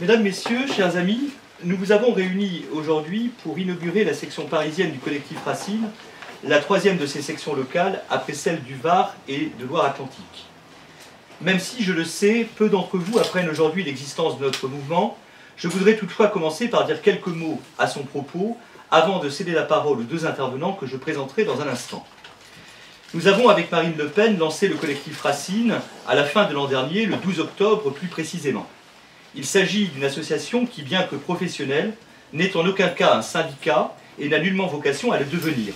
Mesdames, Messieurs, chers amis, nous vous avons réunis aujourd'hui pour inaugurer la section parisienne du collectif Racine, la troisième de ces sections locales, après celle du Var et de Loire-Atlantique. Même si, je le sais, peu d'entre vous apprennent aujourd'hui l'existence de notre mouvement, je voudrais toutefois commencer par dire quelques mots à son propos, avant de céder la parole aux deux intervenants que je présenterai dans un instant. Nous avons, avec Marine Le Pen, lancé le collectif Racine à la fin de l'an dernier, le 12 octobre plus précisément. Il s'agit d'une association qui, bien que professionnelle, n'est en aucun cas un syndicat et n'a nullement vocation à le devenir.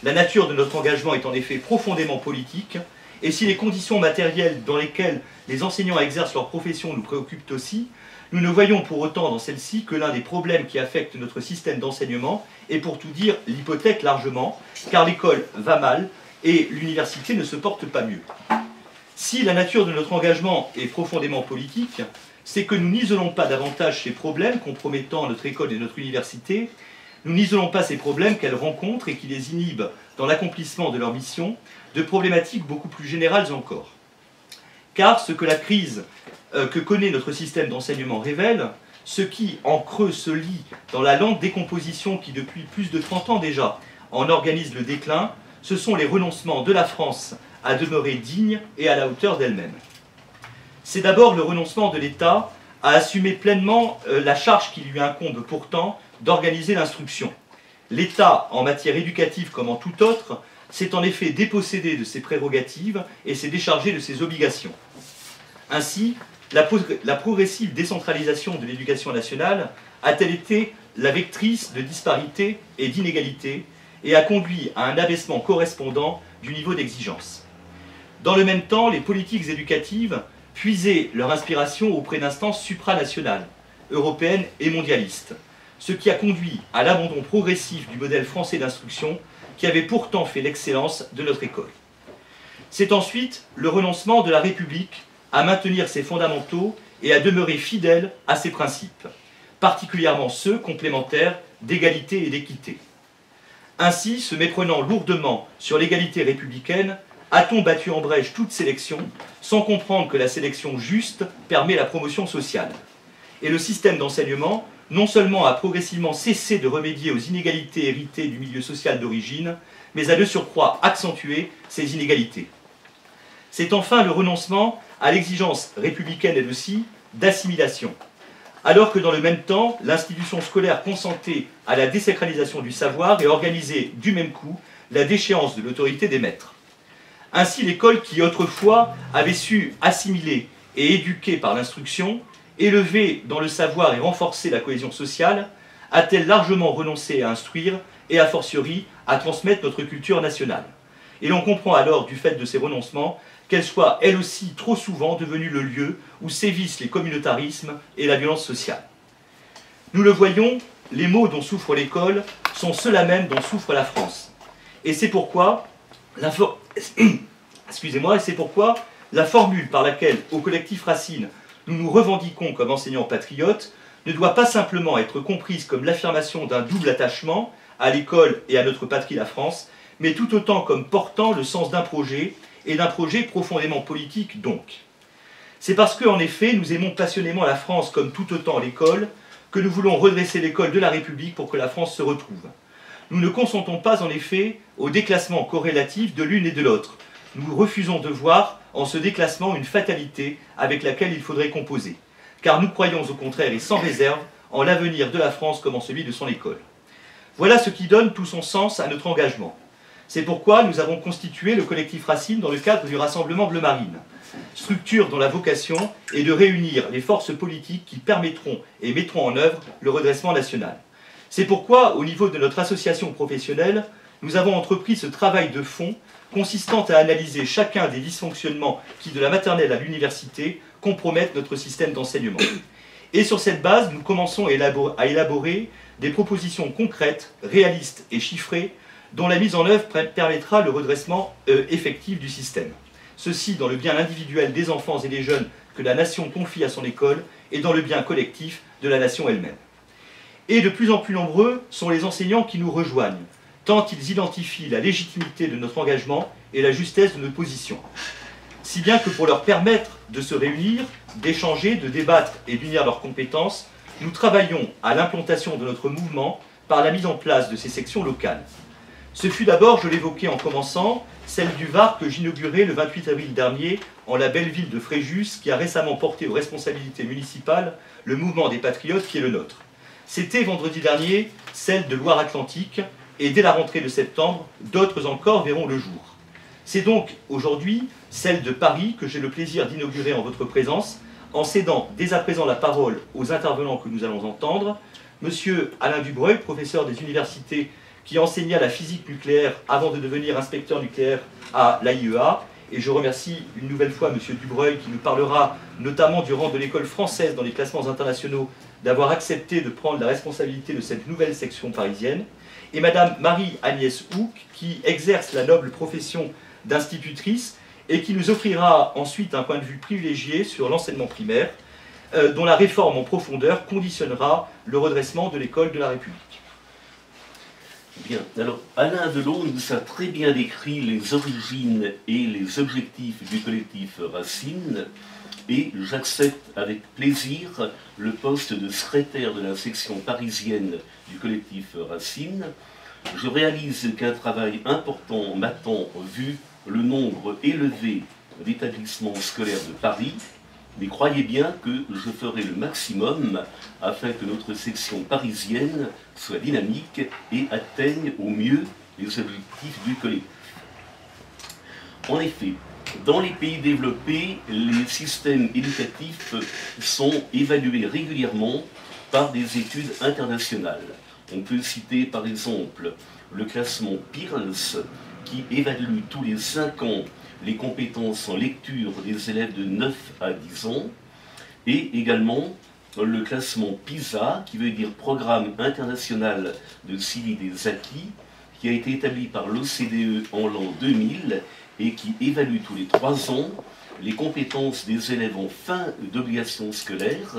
La nature de notre engagement est en effet profondément politique, et si les conditions matérielles dans lesquelles les enseignants exercent leur profession nous préoccupent aussi, nous ne voyons pour autant dans celle-ci que l'un des problèmes qui affectent notre système d'enseignement, et pour tout dire, l'hypothèque largement, car l'école va mal et l'université ne se porte pas mieux. Si la nature de notre engagement est profondément politique, c'est que nous n'isolons pas davantage ces problèmes compromettant notre école et notre université, nous n'isolons pas ces problèmes qu'elles rencontrent et qui les inhibent dans l'accomplissement de leur mission, de problématiques beaucoup plus générales encore. Car ce que la crise que connaît notre système d'enseignement révèle, ce qui en creux se lit dans la lente décomposition qui depuis plus de 30 ans déjà en organise le déclin, ce sont les renoncements de la France à demeurer digne et à la hauteur d'elle-même. C'est d'abord le renoncement de l'État à assumer pleinement la charge qui lui incombe pourtant d'organiser l'instruction. L'État, en matière éducative comme en tout autre, s'est en effet dépossédé de ses prérogatives et s'est déchargé de ses obligations. Ainsi, la progressive décentralisation de l'éducation nationale a-t-elle été la vectrice de disparités et d'inégalités et a conduit à un abaissement correspondant du niveau d'exigence. Dans le même temps, les politiques éducatives puisaient leur inspiration auprès d'instances supranationales, européennes et mondialistes, ce qui a conduit à l'abandon progressif du modèle français d'instruction qui avait pourtant fait l'excellence de notre école. C'est ensuite le renoncement de la République à maintenir ses fondamentaux et à demeurer fidèle à ses principes, particulièrement ceux complémentaires d'égalité et d'équité. Ainsi, se méprenant lourdement sur l'égalité républicaine, a-t-on battu en brèche toute sélection, sans comprendre que la sélection juste permet la promotion sociale. Et le système d'enseignement, non seulement a progressivement cessé de remédier aux inégalités héritées du milieu social d'origine, mais a de surcroît accentué ces inégalités. C'est enfin le renoncement à l'exigence républicaine elle aussi d'assimilation, alors que dans le même temps, l'institution scolaire consentait à la désacralisation du savoir et organisait du même coup la déchéance de l'autorité des maîtres. Ainsi, l'école qui autrefois avait su assimiler et éduquer par l'instruction, élever dans le savoir et renforcer la cohésion sociale, a-t-elle largement renoncé à instruire et a fortiori à transmettre notre culture nationale. Et l'on comprend alors, du fait de ces renoncements, qu'elle soit elle aussi trop souvent devenue le lieu où sévissent les communautarismes et la violence sociale. Nous le voyons, les maux dont souffre l'école sont ceux-là même dont souffre la France. Et c'est pourquoi la formule par laquelle, au collectif Racine, nous nous revendiquons comme enseignants patriotes ne doit pas simplement être comprise comme l'affirmation d'un double attachement à l'école et à notre patrie la France, mais tout autant comme portant le sens d'un projet, et d'un projet profondément politique donc. C'est parce que, en effet, nous aimons passionnément la France comme tout autant l'école, que nous voulons redresser l'école de la République pour que la France se retrouve. Nous ne consentons pas, en effet, au déclassement corrélatif de l'une et de l'autre. Nous refusons de voir en ce déclassement une fatalité avec laquelle il faudrait composer. Car nous croyons au contraire et sans réserve en l'avenir de la France comme en celui de son école. Voilà ce qui donne tout son sens à notre engagement. C'est pourquoi nous avons constitué le collectif Racine dans le cadre du Rassemblement Bleu Marine, structure dont la vocation est de réunir les forces politiques qui permettront et mettront en œuvre le redressement national. C'est pourquoi, au niveau de notre association professionnelle, nous avons entrepris ce travail de fond consistant à analyser chacun des dysfonctionnements qui, de la maternelle à l'université, compromettent notre système d'enseignement. Et sur cette base, nous commençons à élaborer des propositions concrètes, réalistes et chiffrées dont la mise en œuvre permettra le redressement effectif du système. Ceci dans le bien individuel des enfants et des jeunes que la nation confie à son école et dans le bien collectif de la nation elle-même. Et de plus en plus nombreux sont les enseignants qui nous rejoignent, tant ils identifient la légitimité de notre engagement et la justesse de notre position. Si bien que pour leur permettre de se réunir, d'échanger, de débattre et d'unir leurs compétences, nous travaillons à l'implantation de notre mouvement par la mise en place de ces sections locales. Ce fut d'abord, je l'évoquais en commençant, celle du Var que j'inaugurais le 28 avril dernier en la belle ville de Fréjus, qui a récemment porté aux responsabilités municipales le mouvement des patriotes qui est le nôtre. C'était vendredi dernier celle de Loire-Atlantique, et dès la rentrée de septembre, d'autres encore verront le jour. C'est donc aujourd'hui celle de Paris que j'ai le plaisir d'inaugurer en votre présence, en cédant dès à présent la parole aux intervenants que nous allons entendre. Monsieur Alain Dubreuil, professeur des universités qui enseigna la physique nucléaire avant de devenir inspecteur nucléaire à l'AIEA. Et je remercie une nouvelle fois monsieur Dubreuil qui nous parlera notamment du rang de l'école française dans les classements internationaux d'avoir accepté de prendre la responsabilité de cette nouvelle section parisienne. Et madame Marie-Agnès Houck qui exerce la noble profession d'institutrice et qui nous offrira ensuite un point de vue privilégié sur l'enseignement primaire, dont la réforme en profondeur conditionnera le redressement de l'école de la République. Bien, alors Alain Delon nous a très bien décrit les origines et les objectifs du collectif Racine, et j'accepte avec plaisir le poste de secrétaire de la section parisienne du collectif Racine. Je réalise qu'un travail important m'attend vu le nombre élevé d'établissements scolaires de Paris, mais croyez bien que je ferai le maximum afin que notre section parisienne soit dynamique et atteigne au mieux les objectifs du collectif. En effet, dans les pays développés, les systèmes éducatifs sont évalués régulièrement par des études internationales. On peut citer par exemple le classement Pearls qui évalue tous les 5 ans les compétences en lecture des élèves de 9 à 10 ans, et également le classement PISA, qui veut dire Programme international de suivi des acquis, qui a été établi par l'OCDE en l'an 2000 et qui évalue tous les 3 ans les compétences des élèves en fin d'obligation scolaire,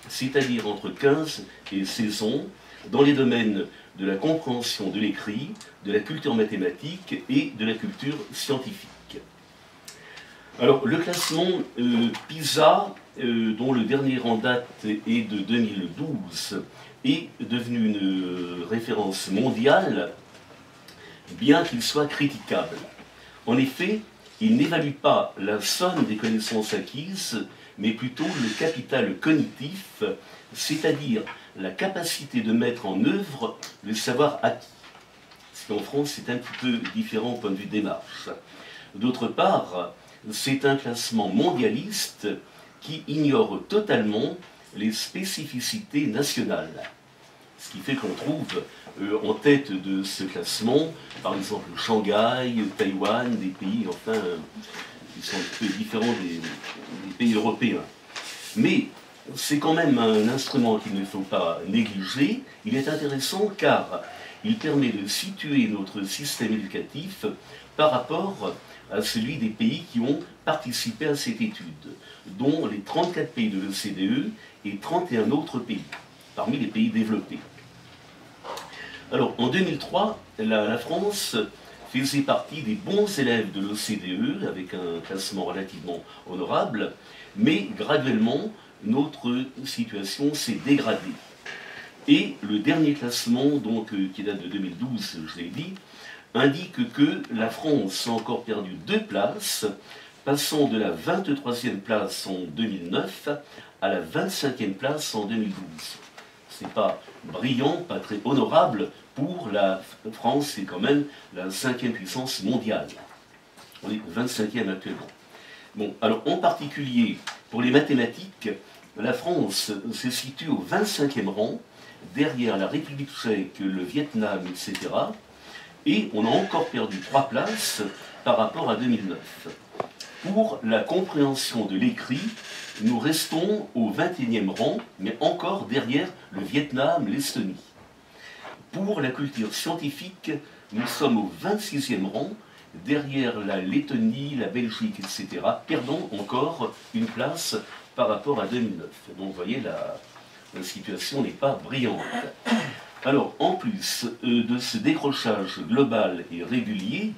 c'est-à-dire entre 15 et 16 ans, dans les domaines de la compréhension de l'écrit, de la culture mathématique et de la culture scientifique. Alors, le classement PISA, dont le dernier en date est de 2012, est devenu une référence mondiale, bien qu'il soit critiquable. En effet, il n'évalue pas la somme des connaissances acquises, mais plutôt le capital cognitif, c'est-à-dire la capacité de mettre en œuvre le savoir acquis. Ce qu'en France, c'est un petit peu différent au point de vue démarche. D'autre part, c'est un classement mondialiste qui ignore totalement les spécificités nationales. Ce qui fait qu'on trouve en tête de ce classement, par exemple Shanghai, Taïwan, des pays enfin, qui sont un peu différents des pays européens. Mais c'est quand même un instrument qu'il ne faut pas négliger. Il est intéressant car il permet de situer notre système éducatif par rapport à celui des pays qui ont participé à cette étude, dont les 34 pays de l'OCDE et 31 autres pays, parmi les pays développés. Alors, en 2003, la France faisait partie des bons élèves de l'OCDE, avec un classement relativement honorable, mais graduellement, notre situation s'est dégradée. Et le dernier classement, donc, qui date de 2012, je l'ai dit, indique que la France a encore perdu 2 places, passant de la 23e place en 2009 à la 25e place en 2012. Ce n'est pas brillant, pas très honorable pour la France, c'est quand même la 5e puissance mondiale. On est 25e actuellement. Bon, alors en particulier pour les mathématiques, la France se situe au 25e rang, derrière la République tchèque, le Vietnam, etc. Et on a encore perdu 3 places par rapport à 2009. Pour la compréhension de l'écrit, nous restons au 21e rang, mais encore derrière le Vietnam, l'Estonie. Pour la culture scientifique, nous sommes au 26e rang, derrière la Lettonie, la Belgique, etc., perdant encore une place par rapport à 2009. Donc vous voyez, la situation n'est pas brillante. Alors, en plus de ce décrochage global et régulier,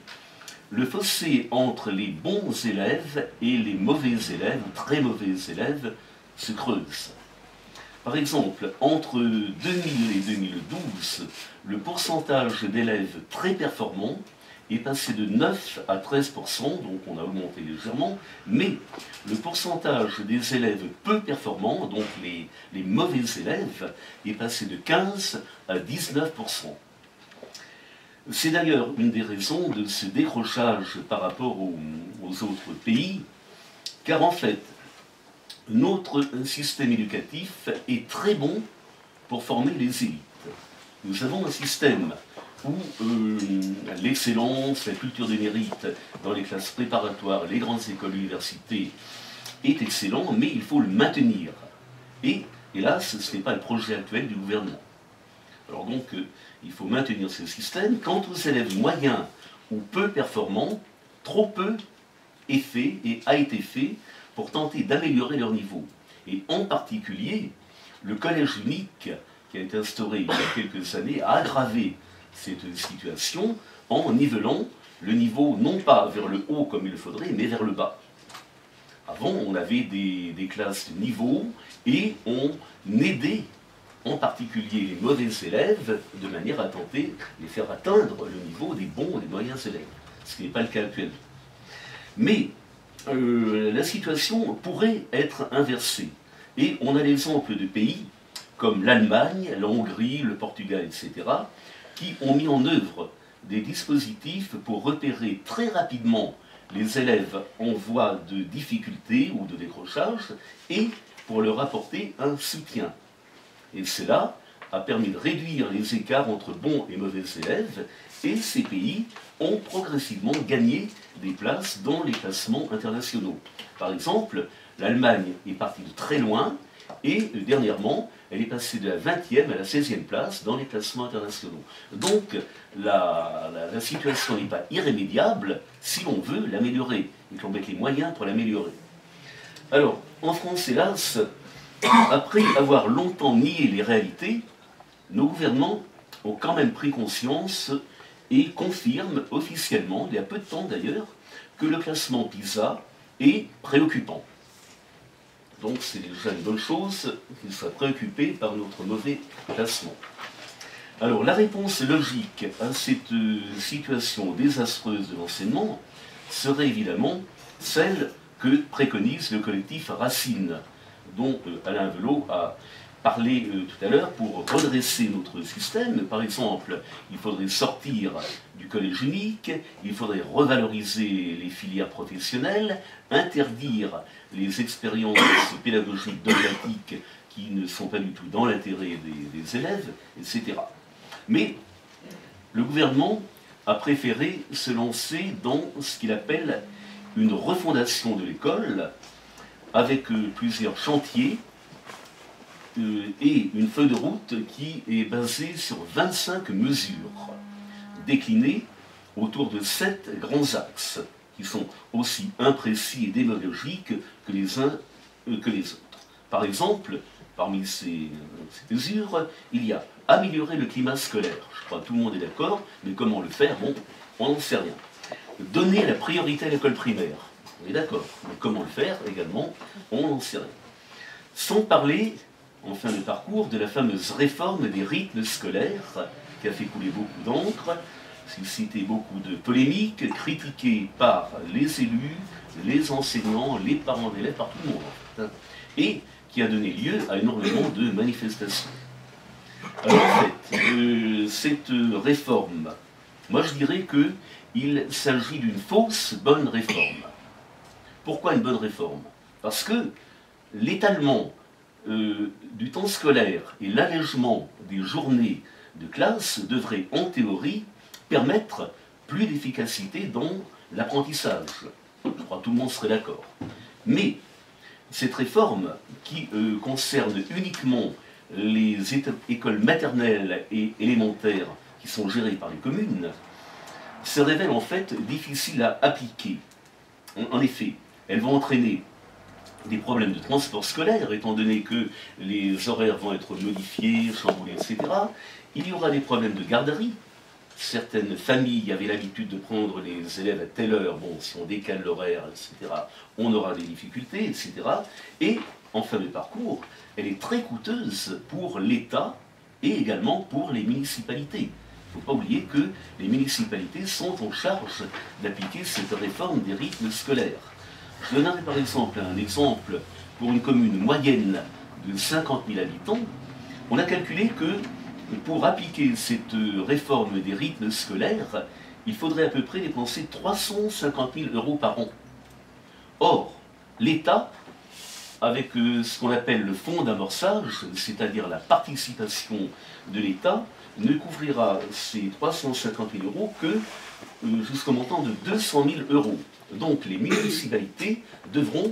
le fossé entre les bons élèves et les mauvais élèves, ou très mauvais élèves, se creuse. Par exemple, entre 2000 et 2012, le pourcentage d'élèves très performants est passé de 9 à 13%, donc on a augmenté légèrement, mais le pourcentage des élèves peu performants, donc les mauvais élèves, est passé de 15 à 19%. C'est d'ailleurs une des raisons de ce décrochage par rapport aux autres pays, car en fait, notre système éducatif est très bon pour former les élites. Nous avons un système où l'excellence, la culture des mérites dans les classes préparatoires, les grandes écoles, universités est excellent, mais il faut le maintenir. Et hélas, ce n'est pas le projet actuel du gouvernement. Alors donc, il faut maintenir ce système. Quant aux élèves moyens ou peu performants, trop peu est fait et a été fait pour tenter d'améliorer leur niveau. Et en particulier, le collège unique qui a été instauré il y a quelques années a aggravé cette situation en nivelant le niveau non pas vers le haut comme il le faudrait, mais vers le bas. Avant, on avait des classes de niveau et on aidait en particulier les mauvais élèves de manière à tenter de les faire atteindre le niveau des bons et des moyens élèves, ce qui n'est pas le cas actuellement. Mais la situation pourrait être inversée. Et on a l'exemple de pays comme l'Allemagne, la Hongrie, le Portugal, etc., qui ont mis en œuvre des dispositifs pour repérer très rapidement les élèves en voie de difficulté ou de décrochage et pour leur apporter un soutien. Et cela a permis de réduire les écarts entre bons et mauvais élèves, et ces pays ont progressivement gagné des places dans les classements internationaux. Par exemple, l'Allemagne est partie de très loin, et dernièrement, elle est passée de la 20e à la 16e place dans les classements internationaux. Donc, la situation n'est pas irrémédiable si on veut l'améliorer, et qu'on mette les moyens pour l'améliorer. Alors, en France, hélas, après avoir longtemps nié les réalités, nos gouvernements ont quand même pris conscience et confirment officiellement, il y a peu de temps d'ailleurs, que le classement PISA est préoccupant. Donc c'est déjà une bonne chose qu'ils soient préoccupés par notre mauvais classement. Alors la réponse logique à cette situation désastreuse de l'enseignement serait évidemment celle que préconise le collectif Racine, dont Alain Velot a parlé tout à l'heure pour redresser notre système. Par exemple, il faudrait sortir du collège unique, il faudrait revaloriser les filières professionnelles, interdire les expériences pédagogiques dogmatiques qui ne sont pas du tout dans l'intérêt des élèves, etc. Mais le gouvernement a préféré se lancer dans ce qu'il appelle une refondation de l'école, avec plusieurs chantiers et une feuille de route qui est basée sur 25 mesures, déclinées autour de 7 grands axes, qui sont aussi imprécis et démagogiques que les uns que les autres. Par exemple, parmi ces mesures, il y a améliorer le climat scolaire. Je crois que tout le monde est d'accord, mais comment le faire? Bon, on n'en sait rien. Donner la priorité à l'école primaire. On est d'accord, mais comment le faire également? On n'en sait rien. Sans parler, en fin de parcours, de la fameuse réforme des rythmes scolaires, qui a fait couler beaucoup d'encre, suscité beaucoup de polémiques, critiquée par les élus, les enseignants, les parents d'élèves, par tout le monde, en fait, et qui a donné lieu à énormément de manifestations. Alors en fait, cette réforme, moi je dirais qu'il s'agit d'une fausse bonne réforme. Pourquoi une bonne réforme? Parce que l'étalement du temps scolaire et l'allègement des journées de classe devraient en théorie permettre plus d'efficacité dans l'apprentissage. Je crois que tout le monde serait d'accord. Mais cette réforme qui concerne uniquement les écoles maternelles et élémentaires qui sont gérées par les communes se révèle en fait difficile à appliquer. En effet, elle va entraîner des problèmes de transport scolaire, étant donné que les horaires vont être modifiés, chamboulés, etc. Il y aura des problèmes de garderie, certaines familles avaient l'habitude de prendre les élèves à telle heure, bon, si on décale l'horaire, etc., on aura des difficultés, etc. Et en fin de parcours, elle est très coûteuse pour l'État et également pour les municipalités. Il ne faut pas oublier que les municipalités sont en charge d'appliquer cette réforme des rythmes scolaires. Je donnerai par exemple un exemple pour une commune moyenne de 50 000 habitants. On a calculé que pour appliquer cette réforme des rythmes scolaires, il faudrait à peu près dépenser 350 000 € par an. Or, l'État, avec ce qu'on appelle le fonds d'amorçage, c'est-à-dire la participation de l'État, ne couvrira ces 350 000 € que jusqu'au montant de 200 000 €. Donc les municipalités devront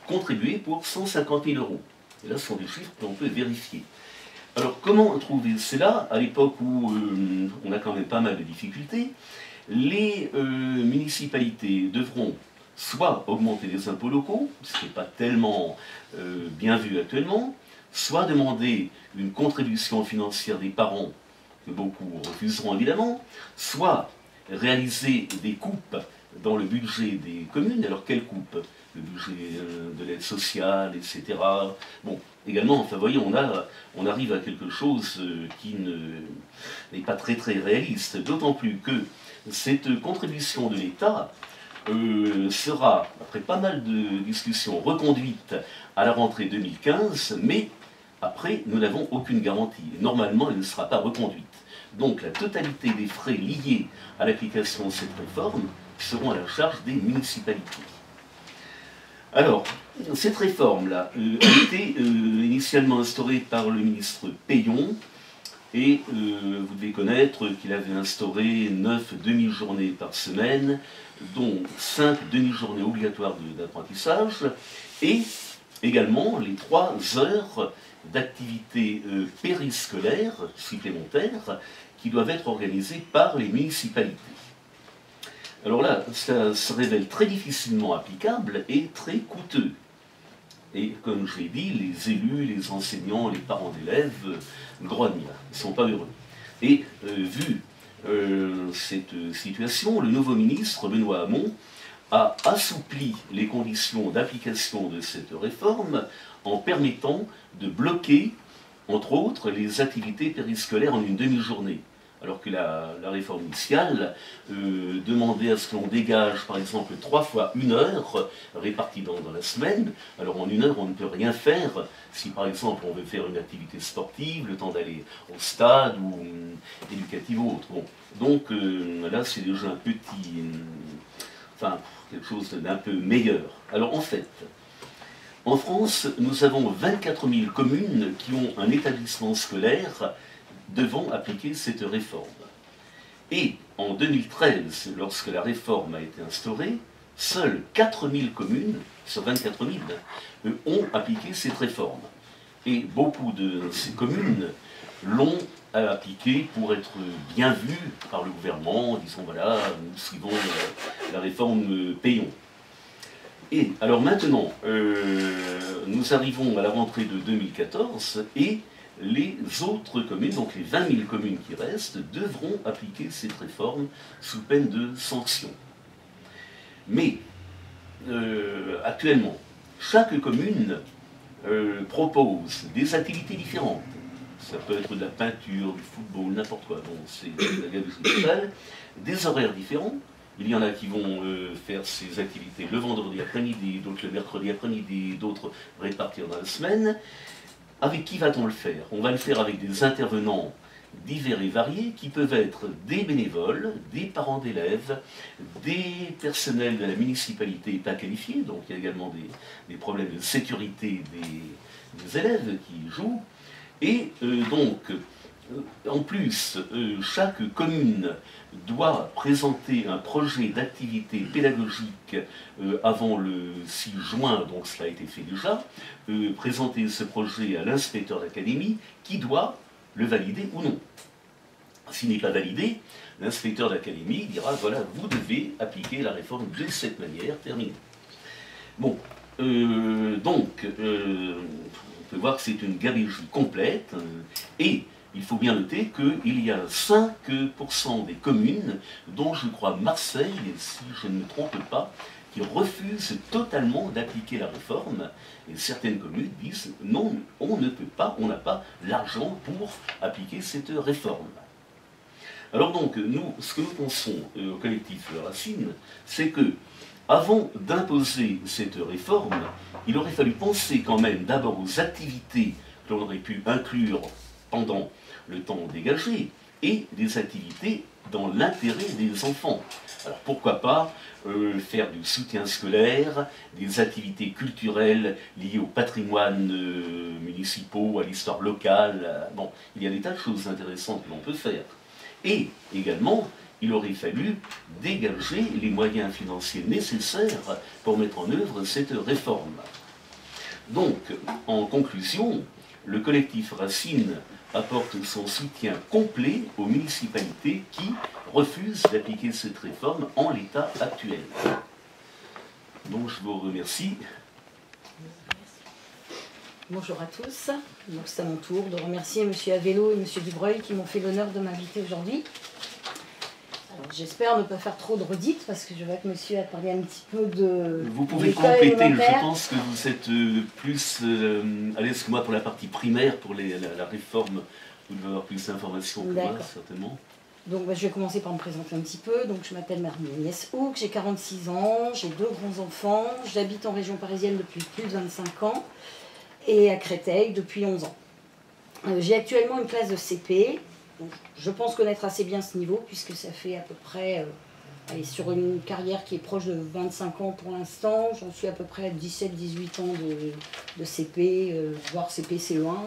contribuer pour 150 000 €. Et là, ce sont des chiffres que l'on peut vérifier. Alors, comment trouver cela à l'époque où on a quand même pas mal de difficultés? Les municipalités devront soit augmenter les impôts locaux, ce qui n'est pas tellement bien vu actuellement, soit demander une contribution financière des parents, que beaucoup refuseront évidemment, soit réaliser des coupes dans le budget des communes. Alors, quelles coupes? Le budget de l'aide sociale, etc. Bon, également, enfin, voyez, on arrive à quelque chose qui n'est pas très réaliste, d'autant plus que cette contribution de l'État sera, après pas mal de discussions, reconduite à la rentrée 2015, mais après, nous n'avons aucune garantie. Normalement, elle ne sera pas reconduite. Donc, la totalité des frais liés à l'application de cette réforme seront à la charge des municipalités. Alors, cette réforme-là a été initialement instaurée par le ministre Peillon, et vous devez connaître qu'il avait instauré 9 demi-journées par semaine, dont 5 demi-journées obligatoires d'apprentissage, et également les 3 heures d'activité périscolaire supplémentaires qui doivent être organisées par les municipalités. Alors là, ça se révèle très difficilement applicable et très coûteux. Et comme je l'ai dit, les élus, les enseignants, les parents d'élèves grognent, ils ne sont pas heureux. Et vu cette situation, le nouveau ministre, Benoît Hamon, a assoupli les conditions d'application de cette réforme en permettant de bloquer, entre autres, les activités périscolaires en une demi-journée. Alors que la réforme initiale demandait à ce qu'on dégage, par exemple, 3 fois 1 heure répartie dans la semaine. Alors en 1 heure, on ne peut rien faire. Si par exemple on veut faire une activité sportive, le temps d'aller au stade ou éducative ou autre. Bon. Donc là, c'est déjà un petit... enfin, quelque chose d'un peu meilleur. Alors en fait, en France, nous avons 24 000 communes qui ont un établissement scolaire devant appliquer cette réforme. Et en 2013, lorsque la réforme a été instaurée, seules 4 000 communes, sur 24 000, ont appliqué cette réforme. Et beaucoup de ces communes l'ont appliquée pour être bien vue par le gouvernement, en disant voilà, nous suivons la réforme Peillon. Et alors maintenant, nous arrivons à la rentrée de 2014 et les autres communes, donc les 20 000 communes qui restent, devront appliquer cette réforme sous peine de sanction. Mais actuellement, chaque commune propose des activités différentes. Ça peut être de la peinture, du football, n'importe quoi. Bon, c'est la gabegie totale. Des horaires différents. Il y en a qui vont faire ces activités le vendredi après-midi, d'autres le mercredi après-midi, d'autres répartir dans la semaine. Avec qui va-t-on le faire? On va le faire avec des intervenants divers et variés qui peuvent être des bénévoles, des parents d'élèves, des personnels de la municipalité pas qualifiés, donc il y a également des problèmes de sécurité des élèves qui jouent. Et donc, en plus, chaque commune doit présenter un projet d'activité pédagogique avant le 6 juin, donc cela a été fait déjà, présenter ce projet à l'inspecteur d'académie qui doit le valider ou non. S'il n'est pas validé, l'inspecteur d'académie dira voilà, vous devez appliquer la réforme de cette manière, terminé. Bon, donc, on peut voir que c'est une gabegie complète et il faut bien noter qu'il y a 5% des communes, dont je crois Marseille, si je ne me trompe pas, qui refusent totalement d'appliquer la réforme. Et certaines communes disent non, on ne peut pas, on n'a pas l'argent pour appliquer cette réforme. Alors donc, nous, ce que nous pensons au collectif Racine, c'est que avant d'imposer cette réforme, il aurait fallu penser quand même d'abord aux activités que l'on aurait pu inclure pendant le temps dégagé et des activités dans l'intérêt des enfants. Alors pourquoi pas faire du soutien scolaire, des activités culturelles liées au patrimoine municipal, à l'histoire locale. Bon, il y a des tas de choses intéressantes que l'on peut faire. Et également, il aurait fallu dégager les moyens financiers nécessaires pour mettre en œuvre cette réforme. Donc, en conclusion, le collectif Racine apporte son soutien complet aux municipalités qui refusent d'appliquer cette réforme en l'état actuel. Donc je vous remercie. Bonjour à tous. Donc c'est à mon tour de remercier M. Avello et M. Dubreuil qui m'ont fait l'honneur de m'inviter aujourd'hui. J'espère ne pas faire trop de redites parce que je vois que monsieur a parlé un petit peu de. Vous pouvez compléter, je pense que vous êtes plus à l'aise que moi pour la partie primaire, pour la réforme, vous devez avoir plus d'informations que moi, certainement. Donc je vais commencer par me présenter un petit peu. Donc je m'appelle Marie-Agnès Houck, j'ai 46 ans, j'ai 2 grands-enfants, j'habite en région parisienne depuis plus de 25 ans et à Créteil depuis 11 ans. J'ai actuellement une classe de CP. Donc, je pense connaître assez bien ce niveau, puisque ça fait à peu près, sur une carrière qui est proche de 25 ans pour l'instant, j'en suis à peu près à 17-18 ans de CP, voire CP CE1.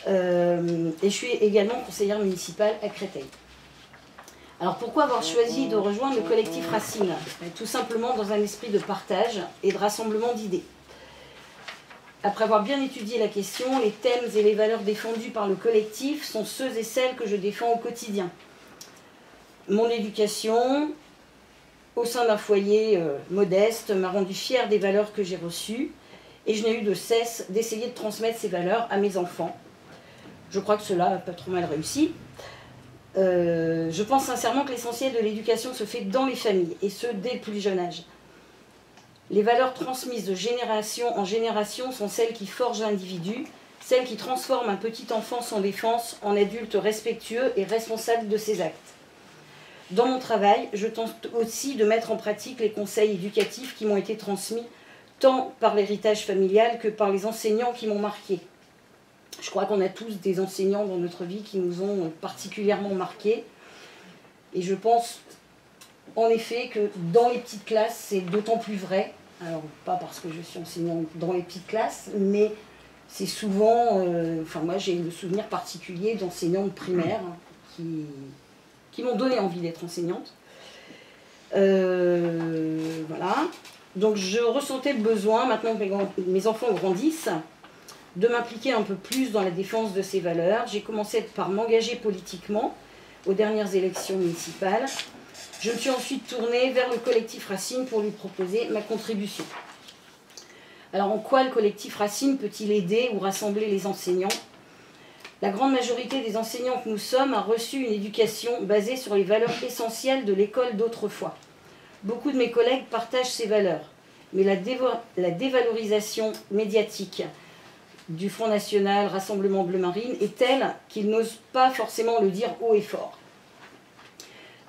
Et je suis également conseillère municipale à Créteil. Alors pourquoi avoir choisi de rejoindre le collectif Racine? Tout simplement dans un esprit de partage et de rassemblement d'idées. Après avoir bien étudié la question, les thèmes et les valeurs défendus par le collectif sont ceux et celles que je défends au quotidien. Mon éducation, au sein d'un foyer modeste, m'a rendu fière des valeurs que j'ai reçues et je n'ai eu de cesse d'essayer de transmettre ces valeurs à mes enfants. Je crois que cela n'a pas trop mal réussi. Je pense sincèrement que l'essentiel de l'éducation se fait dans les familles, et ce, dès le plus jeune âge. Les valeurs transmises de génération en génération sont celles qui forgent l'individu, celles qui transforment un petit enfant sans défense en adulte respectueux et responsable de ses actes. Dans mon travail, je tente aussi de mettre en pratique les conseils éducatifs qui m'ont été transmis tant par l'héritage familial que par les enseignants qui m'ont marqué. Je crois qu'on a tous des enseignants dans notre vie qui nous ont particulièrement marqués. Et je pense en effet que dans les petites classes, c'est d'autant plus vrai. Alors, pas parce que je suis enseignante dans les petites classes, mais c'est souvent... moi, j'ai le souvenir particulier d'enseignantes primaires qui m'ont donné envie d'être enseignante. Voilà. Donc, je ressentais le besoin, maintenant que mes enfants grandissent, de m'impliquer un peu plus dans la défense de ces valeurs. J'ai commencé par m'engager politiquement aux dernières élections municipales. Je me suis ensuite tournée vers le collectif Racine pour lui proposer ma contribution. Alors en quoi le collectif Racine peut-il aider ou rassembler les enseignants? La grande majorité des enseignants que nous sommes a reçu une éducation basée sur les valeurs essentielles de l'école d'autrefois. Beaucoup de mes collègues partagent ces valeurs, mais la dévalorisation médiatique du Front National, Rassemblement Bleu Marine est telle qu'ils n'osent pas forcément le dire haut et fort.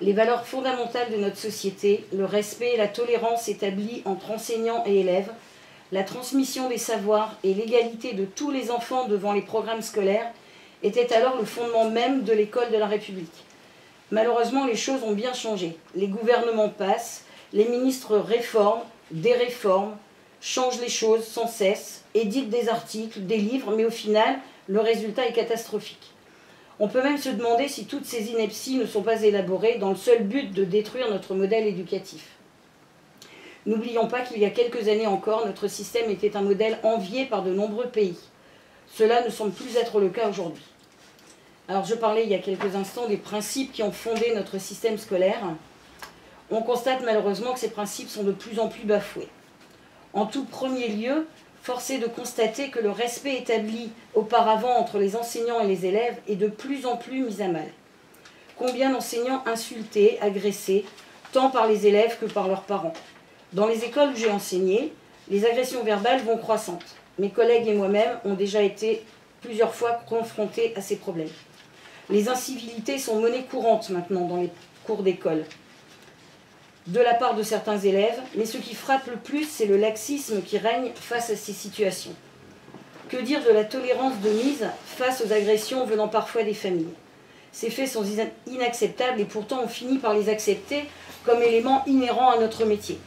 Les valeurs fondamentales de notre société, le respect et la tolérance établis entre enseignants et élèves, la transmission des savoirs et l'égalité de tous les enfants devant les programmes scolaires étaient alors le fondement même de l'école de la République. Malheureusement, les choses ont bien changé. Les gouvernements passent, les ministres réforment, déréforment, changent les choses sans cesse, éditent des articles, des livres, mais au final, le résultat est catastrophique. On peut même se demander si toutes ces inepties ne sont pas élaborées dans le seul but de détruire notre modèle éducatif. N'oublions pas qu'il y a quelques années encore, notre système était un modèle envié par de nombreux pays. Cela ne semble plus être le cas aujourd'hui. Alors je parlais il y a quelques instants des principes qui ont fondé notre système scolaire. On constate malheureusement que ces principes sont de plus en plus bafoués. En tout premier lieu, force est de constater que le respect établi auparavant entre les enseignants et les élèves est de plus en plus mis à mal. Combien d'enseignants insultés, agressés, tant par les élèves que par leurs parents. Dans les écoles où j'ai enseigné, les agressions verbales vont croissantes. Mes collègues et moi-même ont déjà été plusieurs fois confrontés à ces problèmes. Les incivilités sont monnaie courante maintenant dans les cours d'école, de la part de certains élèves, mais ce qui frappe le plus, c'est le laxisme qui règne face à ces situations. Que dire de la tolérance de mise face aux agressions venant parfois des familles? Ces faits sont inacceptables et pourtant on finit par les accepter comme éléments inhérents à notre métier.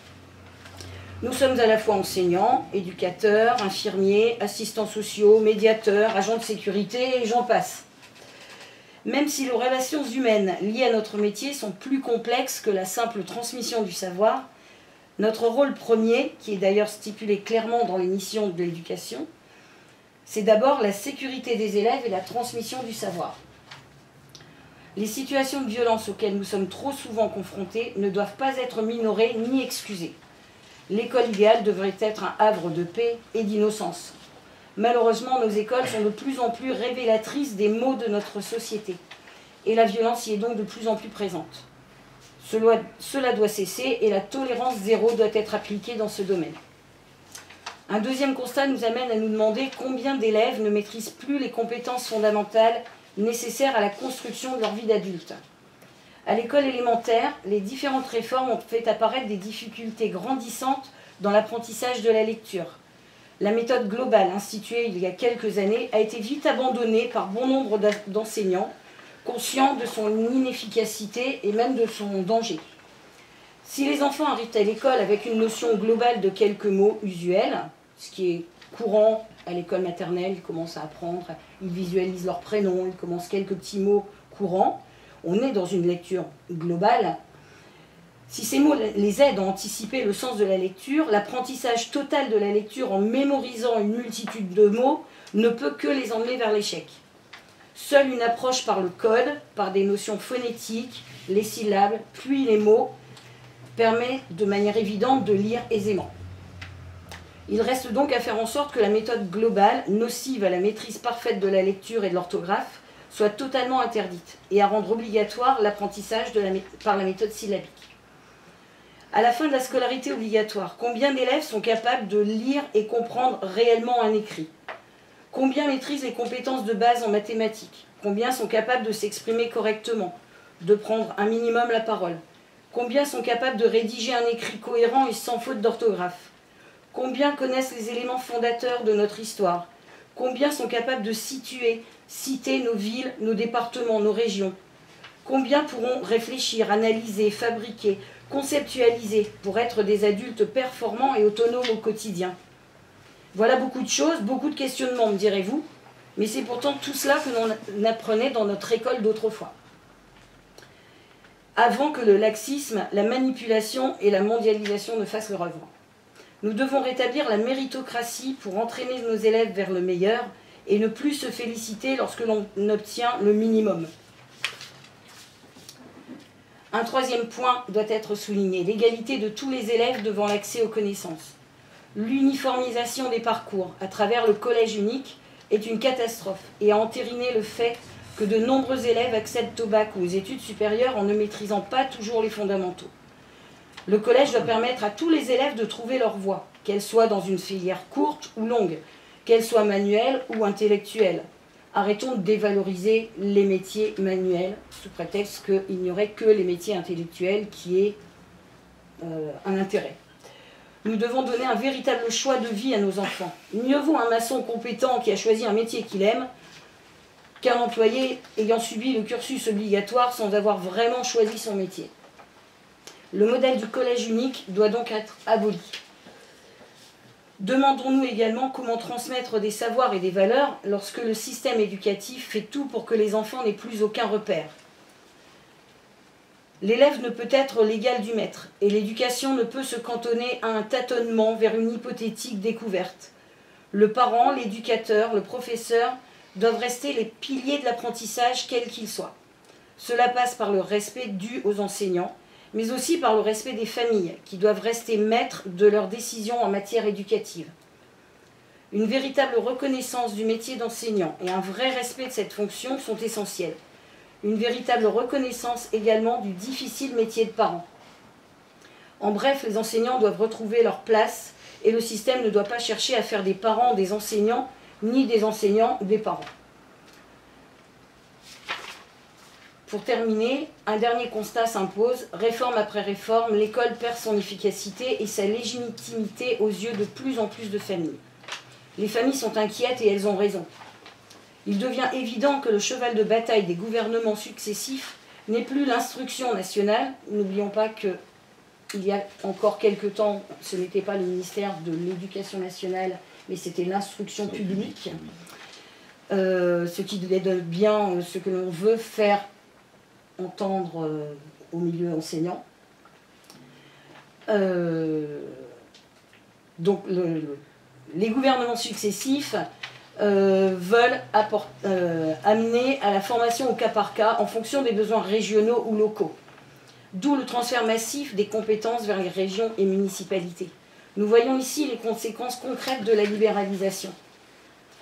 Nous sommes à la fois enseignants, éducateurs, infirmiers, assistants sociaux, médiateurs, agents de sécurité et j'en passe. Même si les relations humaines liées à notre métier sont plus complexes que la simple transmission du savoir, notre rôle premier, qui est d'ailleurs stipulé clairement dans les missions de l'éducation, c'est d'abord la sécurité des élèves et la transmission du savoir. Les situations de violence auxquelles nous sommes trop souvent confrontés ne doivent pas être minorées ni excusées. L'école idéale devrait être un havre de paix et d'innocence. Malheureusement, nos écoles sont de plus en plus révélatrices des maux de notre société. Et la violence y est donc de plus en plus présente. Cela doit cesser et la tolérance zéro doit être appliquée dans ce domaine. Un deuxième constat nous amène à nous demander combien d'élèves ne maîtrisent plus les compétences fondamentales nécessaires à la construction de leur vie d'adulte. À l'école élémentaire, les différentes réformes ont fait apparaître des difficultés grandissantes dans l'apprentissage de la lecture. La méthode globale instituée il y a quelques années a été vite abandonnée par bon nombre d'enseignants, conscients de son inefficacité et même de son danger. Si les enfants arrivent à l'école avec une notion globale de quelques mots usuels, ce qui est courant à l'école maternelle, ils commencent à apprendre, ils visualisent leurs prénoms, ils commencent quelques petits mots courants, on est dans une lecture globale. Si ces mots les aident à anticiper le sens de la lecture, l'apprentissage total de la lecture en mémorisant une multitude de mots ne peut que les emmener vers l'échec. Seule une approche par le code, par des notions phonétiques, les syllabes, puis les mots, permet de manière évidente de lire aisément. Il reste donc à faire en sorte que la méthode globale, nocive à la maîtrise parfaite de la lecture et de l'orthographe, soit totalement interdite et à rendre obligatoire l'apprentissage par la méthode syllabique. À la fin de la scolarité obligatoire, combien d'élèves sont capables de lire et comprendre réellement un écrit? Combien maîtrisent les compétences de base en mathématiques? Combien sont capables de s'exprimer correctement, de prendre un minimum la parole? Combien sont capables de rédiger un écrit cohérent et sans faute d'orthographe? Combien connaissent les éléments fondateurs de notre histoire? Combien sont capables de situer, citer nos villes, nos départements, nos régions? Combien pourront réfléchir, analyser, fabriquer, conceptualiser pour être des adultes performants et autonomes au quotidien? Voilà beaucoup de choses, beaucoup de questionnements, me direz-vous, mais c'est pourtant tout cela que l'on apprenait dans notre école d'autrefois. Avant que le laxisme, la manipulation et la mondialisation ne fassent leur œuvre. Nous devons rétablir la méritocratie pour entraîner nos élèves vers le meilleur et ne plus se féliciter lorsque l'on obtient le minimum. Un troisième point doit être souligné, l'égalité de tous les élèves devant l'accès aux connaissances. L'uniformisation des parcours à travers le collège unique est une catastrophe et a entériné le fait que de nombreux élèves accèdent au bac ou aux études supérieures en ne maîtrisant pas toujours les fondamentaux. Le collège doit permettre à tous les élèves de trouver leur voie, qu'elle soit dans une filière courte ou longue, qu'elle soit manuelle ou intellectuelle. Arrêtons de dévaloriser les métiers manuels sous prétexte qu'il n'y aurait que les métiers intellectuels qui aient un intérêt. Nous devons donner un véritable choix de vie à nos enfants. Mieux vaut un maçon compétent qui a choisi un métier qu'il aime qu'un employé ayant subi le cursus obligatoire sans avoir vraiment choisi son métier. Le modèle du collège unique doit donc être aboli. Demandons-nous également comment transmettre des savoirs et des valeurs lorsque le système éducatif fait tout pour que les enfants n'aient plus aucun repère. L'élève ne peut être l'égal du maître, et l'éducation ne peut se cantonner à un tâtonnement vers une hypothétique découverte. Le parent, l'éducateur, le professeur doivent rester les piliers de l'apprentissage quel qu'il soit. Cela passe par le respect dû aux enseignants, mais aussi par le respect des familles, qui doivent rester maîtres de leurs décisions en matière éducative. Une véritable reconnaissance du métier d'enseignant et un vrai respect de cette fonction sont essentiels. Une véritable reconnaissance également du difficile métier de parent. En bref, les enseignants doivent retrouver leur place et le système ne doit pas chercher à faire des parents des enseignants, ni des enseignants des parents. Pour terminer, un dernier constat s'impose. Réforme après réforme, l'école perd son efficacité et sa légitimité aux yeux de plus en plus de familles. Les familles sont inquiètes et elles ont raison. Il devient évident que le cheval de bataille des gouvernements successifs n'est plus l'instruction nationale. N'oublions pas qu'il y a encore quelque temps, ce n'était pas le ministère de l'Éducation nationale, mais c'était l'instruction publique. Ce qui donne bien ce que l'on veut faire entendre au milieu enseignant. Donc les gouvernements successifs veulent amener à la formation au cas par cas en fonction des besoins régionaux ou locaux. D'où le transfert massif des compétences vers les régions et municipalités. Nous voyons ici les conséquences concrètes de la libéralisation.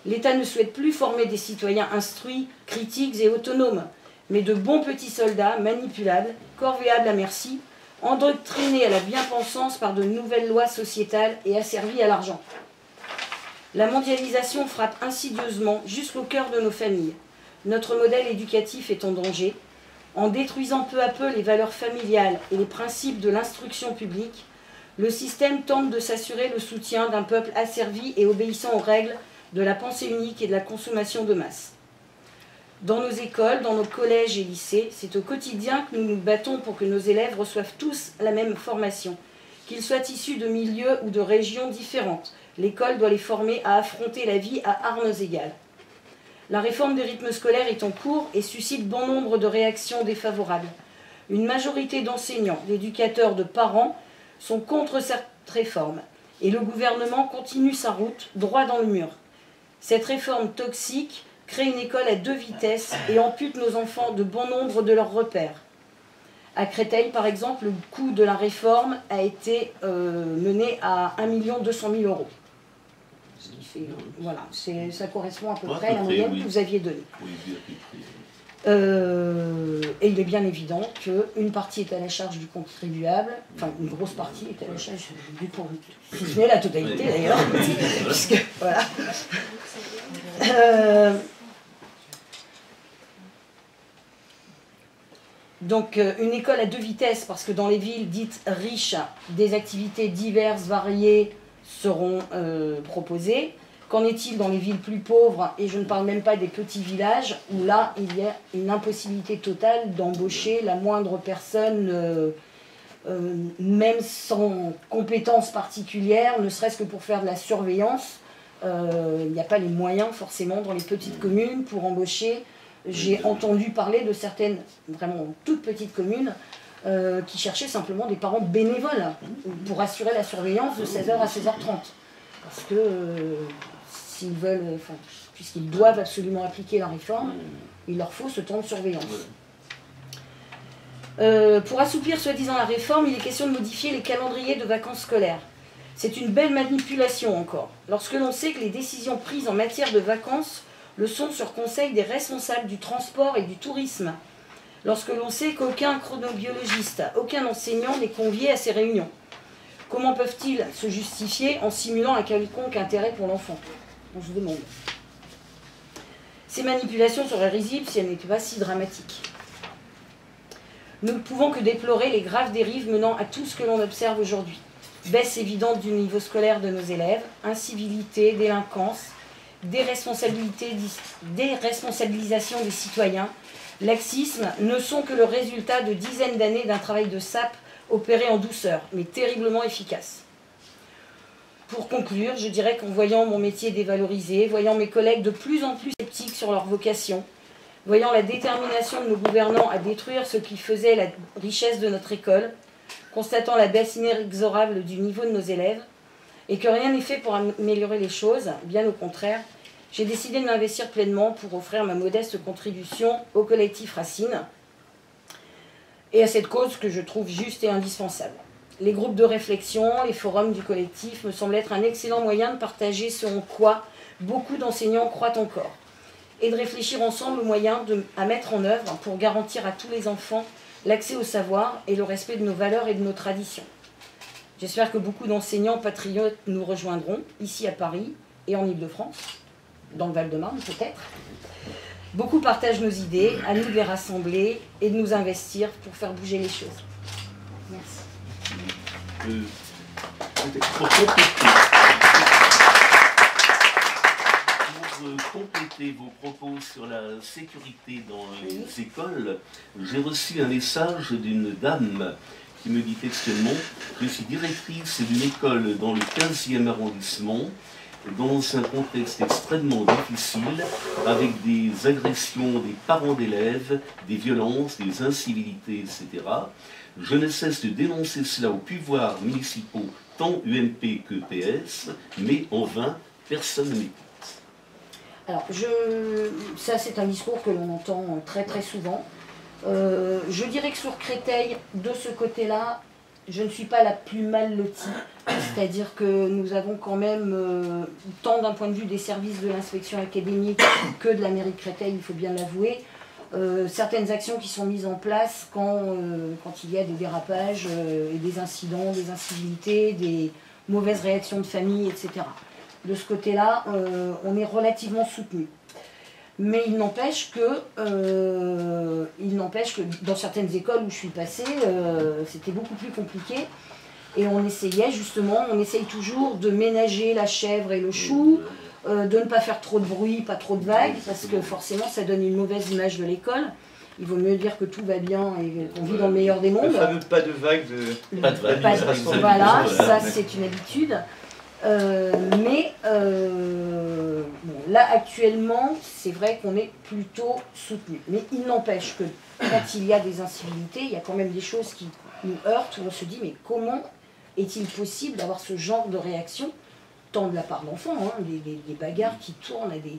L'État ne souhaite plus former des citoyens instruits, critiques et autonomes, mais de bons petits soldats manipulables, corvéables à merci, endoctrinés à la bien-pensance par de nouvelles lois sociétales et asservis à l'argent. La mondialisation frappe insidieusement jusqu'au cœur de nos familles. Notre modèle éducatif est en danger. En détruisant peu à peu les valeurs familiales et les principes de l'instruction publique, le système tente de s'assurer le soutien d'un peuple asservi et obéissant aux règles de la pensée unique et de la consommation de masse. Dans nos écoles, dans nos collèges et lycées, c'est au quotidien que nous nous battons pour que nos élèves reçoivent tous la même formation, qu'ils soient issus de milieux ou de régions différentes. L'école doit les former à affronter la vie à armes égales. La réforme des rythmes scolaires est en cours et suscite bon nombre de réactions défavorables. Une majorité d'enseignants, d'éducateurs, de parents sont contre cette réforme et le gouvernement continue sa route droit dans le mur. Cette réforme toxique crée une école à 2 vitesses et ampute nos enfants de bon nombre de leurs repères. À Créteil, par exemple, le coût de la réforme a été mené à 1 200 000 €. Ce qui fait, voilà, ça correspond à peu près à la moyenne que vous aviez donnée. Oui, à peu près. Et il est bien évident qu'une partie est à la charge du contribuable, enfin une grosse partie est à la charge du contribuable, si ce n'est la totalité d'ailleurs, puisque voilà. Donc une école à 2 vitesses, parce que dans les villes dites riches, des activités diverses, variées seront proposées. Qu'en est-il dans les villes plus pauvres, et je ne parle même pas des petits villages, où là il y a une impossibilité totale d'embaucher la moindre personne, même sans compétences particulières, ne serait-ce que pour faire de la surveillance. Il n'y a pas les moyens forcément dans les petites communes pour embaucher. J'ai entendu parler de certaines, vraiment toutes petites communes, qui cherchaient simplement des parents bénévoles pour assurer la surveillance de 16h à 16h30. Parce que s'ils veulent, enfin, puisqu'ils doivent absolument appliquer la réforme, il leur faut ce temps de surveillance. Pour assouplir soi-disant la réforme, il est question de modifier les calendriers de vacances scolaires. C'est une belle manipulation encore, lorsque l'on sait que les décisions prises en matière de vacances le sont sur conseil des responsables du transport et du tourisme, lorsque l'on sait qu'aucun chronobiologiste, aucun enseignant n'est convié à ces réunions. Comment peuvent-ils se justifier en simulant un quelconque intérêt pour l'enfant? On se demande. Ces manipulations seraient risibles si elles n'étaient pas si dramatiques. Nous ne pouvons que déplorer les graves dérives menant à tout ce que l'on observe aujourd'hui. Baisse évidente du niveau scolaire de nos élèves, incivilité, délinquance, déresponsabilisation des citoyens, laxisme ne sont que le résultat de dizaines d'années d'un travail de sape opéré en douceur, mais terriblement efficace. Pour conclure, je dirais qu'en voyant mon métier dévalorisé, voyant mes collègues de plus en plus sceptiques sur leur vocation, voyant la détermination de nos gouvernants à détruire ce qui faisait la richesse de notre école, constatant la baisse inexorable du niveau de nos élèves, et que rien n'est fait pour améliorer les choses, bien au contraire, j'ai décidé de m'investir pleinement pour offrir ma modeste contribution au collectif Racine, et à cette cause que je trouve juste et indispensable. Les groupes de réflexion, les forums du collectif me semblent être un excellent moyen de partager ce en quoi beaucoup d'enseignants croient encore et de réfléchir ensemble aux moyens à mettre en œuvre pour garantir à tous les enfants l'accès au savoir et le respect de nos valeurs et de nos traditions. J'espère que beaucoup d'enseignants patriotes nous rejoindront, ici à Paris et en Île-de-France, dans le Val-de-Marne peut-être. Beaucoup partagent nos idées, à nous de les rassembler et de nous investir pour faire bouger les choses. Merci. Pour compléter vos propos sur la sécurité dans les écoles, j'ai reçu un message d'une dame qui me dit textuellement « Je suis directrice d'une école dans le 15e arrondissement, dans un contexte extrêmement difficile, avec des agressions des parents d'élèves, des violences, des incivilités, etc. Je ne cesse de dénoncer cela aux pouvoirs municipaux, tant UMP que PS, mais en vain, personne n'écoute. » Alors, ça c'est un discours que l'on entend très très souvent. Je dirais que sur Créteil, de ce côté-là, je ne suis pas la plus mal lotie. C'est-à-dire que nous avons quand même, tant d'un point de vue des services de l'inspection académique que de la mairie de Créteil, il faut bien l'avouer, certaines actions qui sont mises en place quand il y a des dérapages et des incidents, des incivilités, des mauvaises réactions de famille, etc. De ce côté-là, on est relativement soutenu. Mais il n'empêche que dans certaines écoles où je suis passée, c'était beaucoup plus compliqué. Et on essaye toujours de ménager la chèvre et le chou, de ne pas faire trop de bruit, pas trop de vagues, parce que forcément ça donne une mauvaise image de l'école. Il vaut mieux dire que tout va bien et qu'on vit dans le meilleur des mondes. Le fameux pas de vague de... Pas de vague. Voilà, ça c'est une habitude. Là actuellement, c'est vrai qu'on est plutôt soutenu. Mais il n'empêche que quand il y a des incivilités, il y a quand même des choses qui nous heurtent, où on se dit mais comment est-il possible d'avoir ce genre de réaction, tant de la part d'enfants, hein, des bagarres qui tournent à des...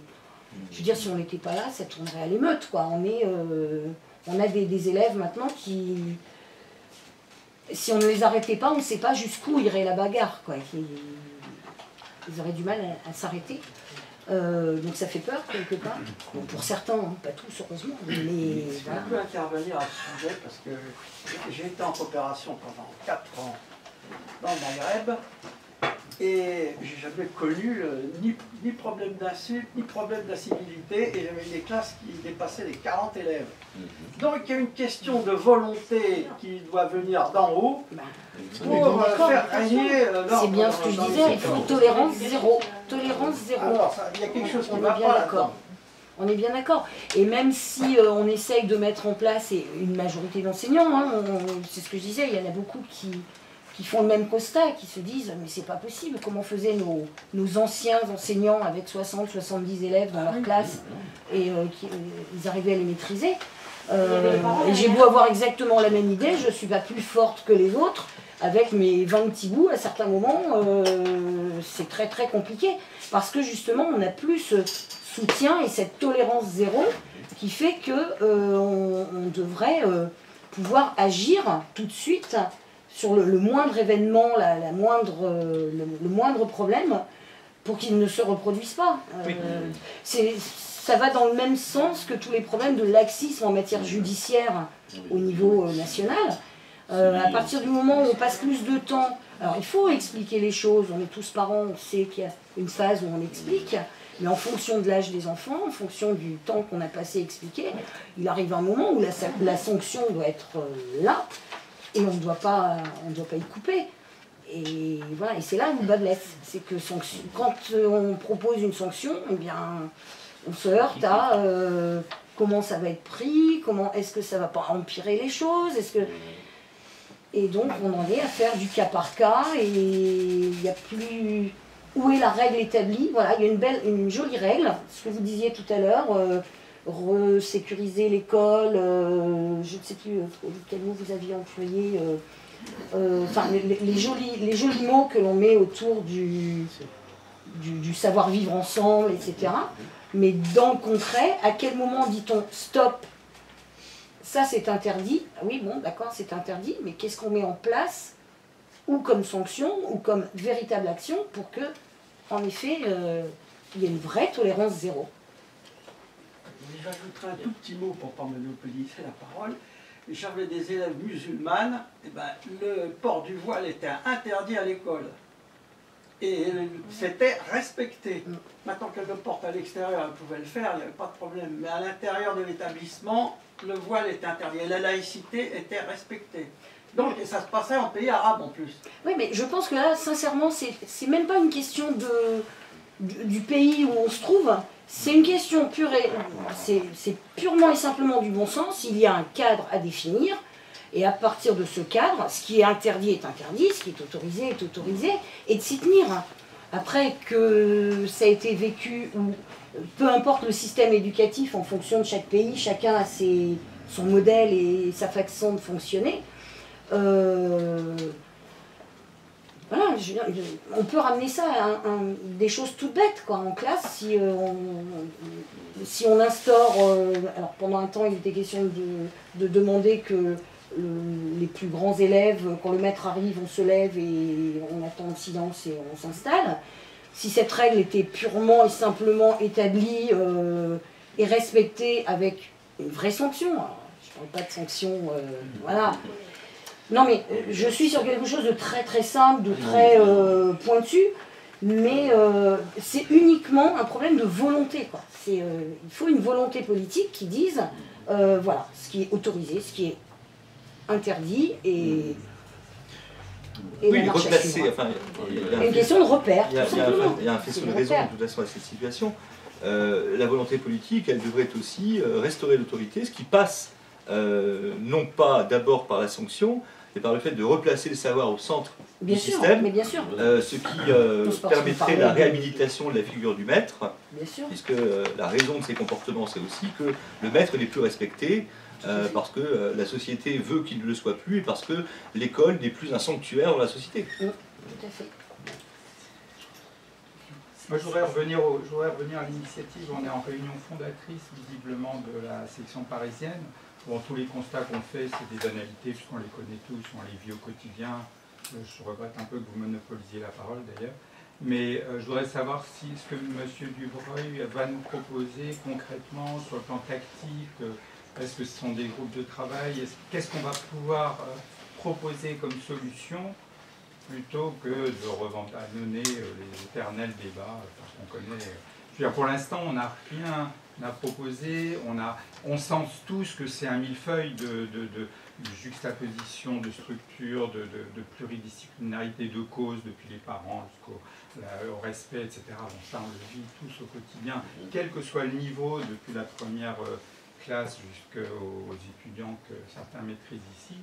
Je veux dire, si on n'était pas là, ça tournerait à l'émeute, quoi. On a des élèves maintenant qui... Si on ne les arrêtait pas, on ne sait pas jusqu'où irait la bagarre, quoi. Ils auraient du mal à s'arrêter. Donc ça fait peur, quelque part. Bon, pour certains, hein, pas tous, heureusement. Mais voilà. Je peux intervenir à ce sujet parce que j'ai été en coopération pendant 4 ans dans le Maghreb et j'ai jamais connu ni problème d'insulte, ni problème d'incivilité, et j'avais des classes qui dépassaient les 40 élèves. Donc il y a une question de volonté qui doit venir d'en haut pour faire régner l'ordre. C'est bien ce que je disais, il faut tolérance zéro. Tolérance zéro. Alors, il y a quelque chose qui ne va pas là-dedans. On est bien d'accord. Et même si on essaye de mettre en place, et une majorité d'enseignants, hein, c'est ce que je disais, il y en a beaucoup qui font le même constat, qui se disent mais c'est pas possible, comment faisaient nos anciens enseignants avec 60-70 élèves dans leur classe et ils arrivaient à les maîtriser. Et j'ai beau avoir exactement la même idée, je ne suis pas plus forte que les autres, avec mes 20 petits bouts, à certains moments, c'est très très compliqué, parce que justement on n'a plus ce soutien et cette tolérance zéro qui fait que on devrait pouvoir agir tout de suite sur le moindre événement, le moindre problème, pour qu'il ne se reproduise pas. Ça va dans le même sens que tous les problèmes de laxisme en matière judiciaire au niveau national. À partir du moment où on passe plus de temps, alors il faut expliquer les choses, on est tous parents, on sait qu'il y a une phase où on explique, mais en fonction de l'âge des enfants, en fonction du temps qu'on a passé à expliquer, il arrive un moment où la sanction doit être là, et on ne doit pas y couper. Et voilà, et c'est là où le bas blesse. C'est que quand on propose une sanction, eh bien, on se heurte à comment ça va être pris, comment est-ce que ça ne va pas empirer les choses, et donc on en est à faire du cas par cas, et il n'y a plus... Où est la règle établie? Voilà, il y a une jolie règle, ce que vous disiez tout à l'heure, resécuriser l'école, je ne sais plus quel mot vous aviez employé, enfin les jolis mots que l'on met autour du savoir-vivre ensemble, etc. Mais dans le concret, à quel moment dit-on stop, ça c'est interdit? Ah oui, bon, d'accord, c'est interdit, mais qu'est-ce qu'on met en place ou comme sanction, ou comme véritable action, pour que, en effet, il y ait une vraie tolérance zéro. J'ajouterai un tout petit mot pour ne pas monopoliser la parole. J'avais des élèves musulmanes, et ben, le port du voile était interdit à l'école. Et c'était respecté. Maintenant qu'elle le porte à l'extérieur, elle pouvait le faire, il n'y avait pas de problème. Mais à l'intérieur de l'établissement, le voile était interdit. Et la laïcité était respectée. Donc, et ça se passait en pays arabe en plus. Oui, mais je pense que là, sincèrement, c'est même pas une question du pays où on se trouve. C'est une question pure et... C'est purement et simplement du bon sens. Il y a un cadre à définir. Et à partir de ce cadre, ce qui est interdit, ce qui est autorisé, et de s'y tenir. Après que ça a été vécu, ou peu importe le système éducatif en fonction de chaque pays, chacun a son modèle et sa façon de fonctionner. Voilà, on peut ramener ça à des choses toutes bêtes, quoi, en classe, si on instaure... alors pendant un temps, il était question de demander que les plus grands élèves, quand le maître arrive, on se lève et on attend en silence et on s'installe. Si cette règle était purement et simplement établie et respectée avec une vraie sanction, alors, je ne parle pas de sanction, voilà. Non mais je suis sur quelque chose de très très simple, de très pointu, mais c'est uniquement un problème de volonté, quoi. Il faut une volonté politique qui dise, voilà, ce qui est autorisé, ce qui est interdit et oui, la marche à replacer, suivre. enfin, une question de repère, il y a tout simplement. un faisceau de raisons de toute façon à cette situation. La volonté politique, elle devrait aussi restaurer l'autorité, ce qui passe non pas d'abord par la sanction, mais par le fait de replacer le savoir au centre du système, mais bien sûr. Ce qui permettrait la réhabilitation de la figure du maître, Bien sûr. puisque la raison de ces comportements, c'est aussi que le maître n'est plus respecté, parce que la société veut qu'il ne le soit plus, et parce que l'école n'est plus un sanctuaire dans la société. Tout à fait. Moi, je voudrais revenir à l'initiative. On est en réunion fondatrice, visiblement, de la section parisienne. Bon, tous les constats qu'on fait, c'est des banalités, puisqu'on les connaît tous, on les vit au quotidien. Je regrette un peu que vous monopolisiez la parole, d'ailleurs. Mais je voudrais savoir si ce que M. Dubreuil va nous proposer concrètement sur le plan tactique. Est-ce que ce sont des groupes de travail? Qu'est-ce qu'on va pouvoir proposer comme solution plutôt que de reventer les éternels débats qu'on connaît? Je veux dire, pour l'instant, on n'a rien à proposer. On sent tous que c'est un millefeuille de juxtaposition, de structure, de pluridisciplinarité de causes, depuis les parents jusqu'au respect, etc. Bon, ça, on le vit tous au quotidien, quel que soit le niveau, depuis la première classe jusqu'aux étudiants que certains maîtrisent ici.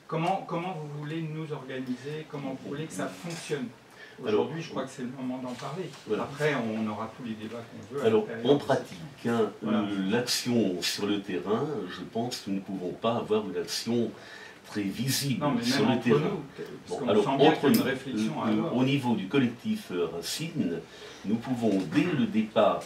Comment vous voulez nous organiser? Comment vous voulez que ça fonctionne? Aujourd'hui, je crois que c'est le moment d'en parler. Voilà. Après, on aura tous les débats qu'on veut. Alors, en pratique, voilà. L'action sur le terrain, je pense que nous ne pouvons pas avoir une action très visible sur le terrain. Bon, alors, entre nous, au niveau du collectif Racine, nous pouvons, dès le départ,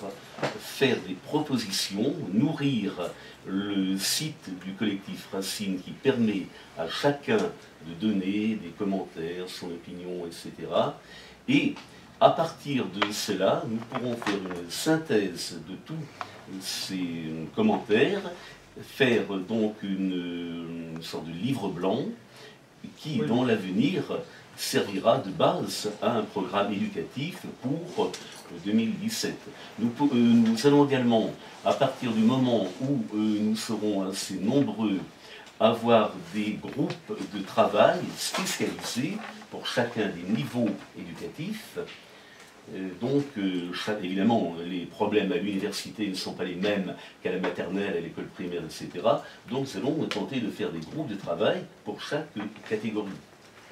faire des propositions, nourrir le site du collectif Racine qui permet à chacun de donner des commentaires, son opinion, etc. Et à partir de cela, nous pourrons faire une synthèse de tous ces commentaires, faire donc une sorte de livre blanc qui, dans l'avenir, servira de base à un programme éducatif pour 2017. Nous allons également, à partir du moment où nous serons assez nombreux, avoir des groupes de travail spécialisés pour chacun des niveaux éducatifs. Donc, évidemment, les problèmes à l'université ne sont pas les mêmes qu'à la maternelle, à l'école primaire, etc. Donc, nous allons tenter de faire des groupes de travail pour chaque catégorie.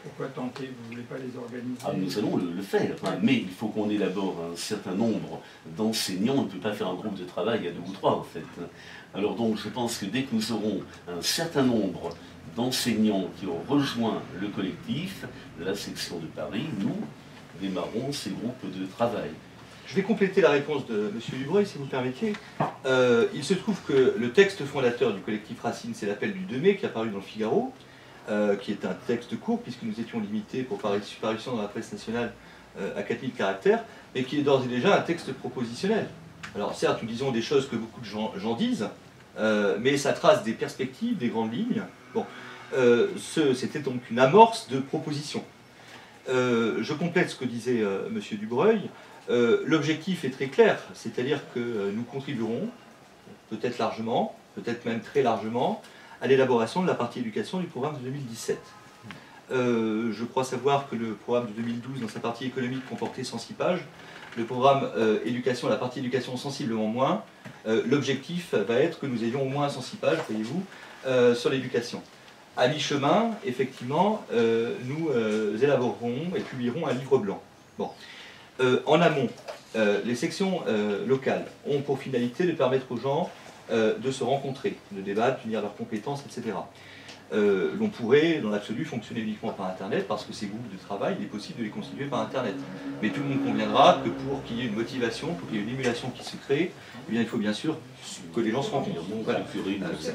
Pourquoi tenter? Vous ne voulez pas les organiser? Nous allons le faire, mais il faut qu'on élabore un certain nombre d'enseignants. On ne peut pas faire un groupe de travail à 2 ou 3, en fait. Alors donc, je pense que dès que nous aurons un certain nombre d'enseignants qui ont rejoint le collectif, la section de Paris, nous démarrons ces groupes de travail. Je vais compléter la réponse de M. Dubreuil, si vous le permettez. Il se trouve que le texte fondateur du collectif Racine, c'est l'appel du 2 mai, qui est apparu dans le Figaro. qui est un texte court, puisque nous étions limités pour parution dans la presse nationale à 4000 caractères, mais qui est d'ores et déjà un texte propositionnel. Alors certes, nous disons des choses que beaucoup de gens disent, mais ça trace des perspectives, des grandes lignes. Bon, c'était donc une amorce de proposition. Je complète ce que disait M. Dubreuil. L'objectif est très clair, c'est-à-dire que nous contribuerons, peut-être largement, peut-être même très largement, à l'élaboration de la partie éducation du programme de 2017. Je crois savoir que le programme de 2012, dans sa partie économique, comportait 106 pages. Le programme éducation, la partie éducation, sensiblement moins. L'objectif va être que nous ayons au moins 106 pages, voyez-vous, sur l'éducation. À mi-chemin, effectivement, nous élaborerons et publierons un livre blanc. Bon. En amont, les sections locales ont pour finalité de permettre aux gens de se rencontrer, de débattre, d'unir leurs compétences, etc. L'on pourrait, dans l'absolu, fonctionner uniquement par Internet, parce que ces groupes de travail, il est possible de les constituer par Internet. Mais tout le monde conviendra que pour qu'il y ait une motivation, pour qu'il y ait une émulation qui se crée, eh bien, il faut bien sûr que les gens se rencontrent. Voilà.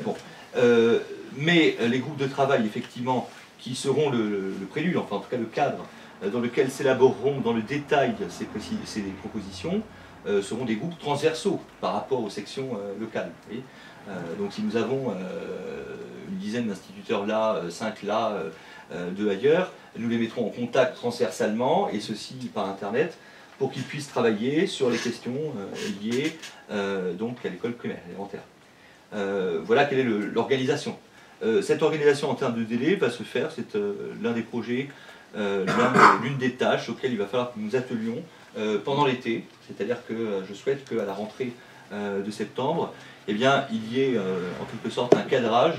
Bon. Mais les groupes de travail, effectivement, qui seront le prélude, enfin en tout cas le cadre, dans lequel s'élaboreront dans le détail ces propositions, seront des groupes transversaux par rapport aux sections locales. Vous voyez, donc si nous avons une dizaine d'instituteurs là, 5 là, 2 ailleurs, nous les mettrons en contact transversalement, et ceci par Internet, pour qu'ils puissent travailler sur les questions liées donc à l'école primaire, élémentaire. Voilà quelle est l'organisation. Cette organisation en termes de délai va se faire, c'est l'un des projets, l'une des tâches auxquelles il va falloir que nous attelions pendant l'été, c'est-à-dire que je souhaite qu'à la rentrée de septembre, eh bien, il y ait en quelque sorte un cadrage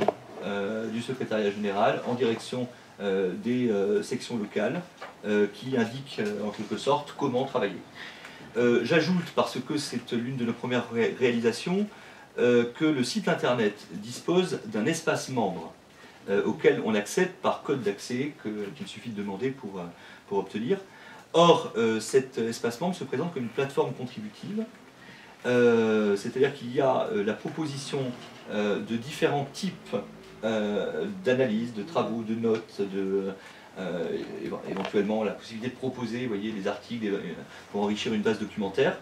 du secrétariat général en direction des sections locales qui indique en quelque sorte comment travailler. J'ajoute, parce que c'est l'une de nos premières réalisations, que le site internet dispose d'un espace membre auquel on accède par code d'accès qu'il suffit de demander pour obtenir. Or, cet espace membre se présente comme une plateforme contributive, c'est-à-dire qu'il y a la proposition de différents types d'analyses, de travaux, de notes, éventuellement la possibilité de proposer, vous voyez, des articles pour enrichir une base documentaire.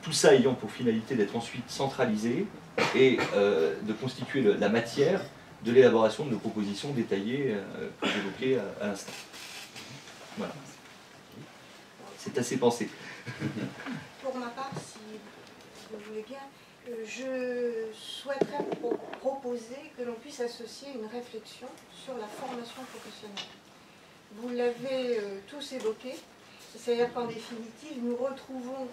Tout ça ayant pour finalité d'être ensuite centralisé et de constituer la matière de l'élaboration de nos propositions détaillées que j'évoquais à l'instant. Voilà. C'est assez pensé. Pour ma part, si vous voulez bien, je souhaiterais proposer que l'on puisse associer une réflexion sur la formation professionnelle. Vous l'avez tous évoqué, c'est-à-dire qu'en définitive, nous retrouvons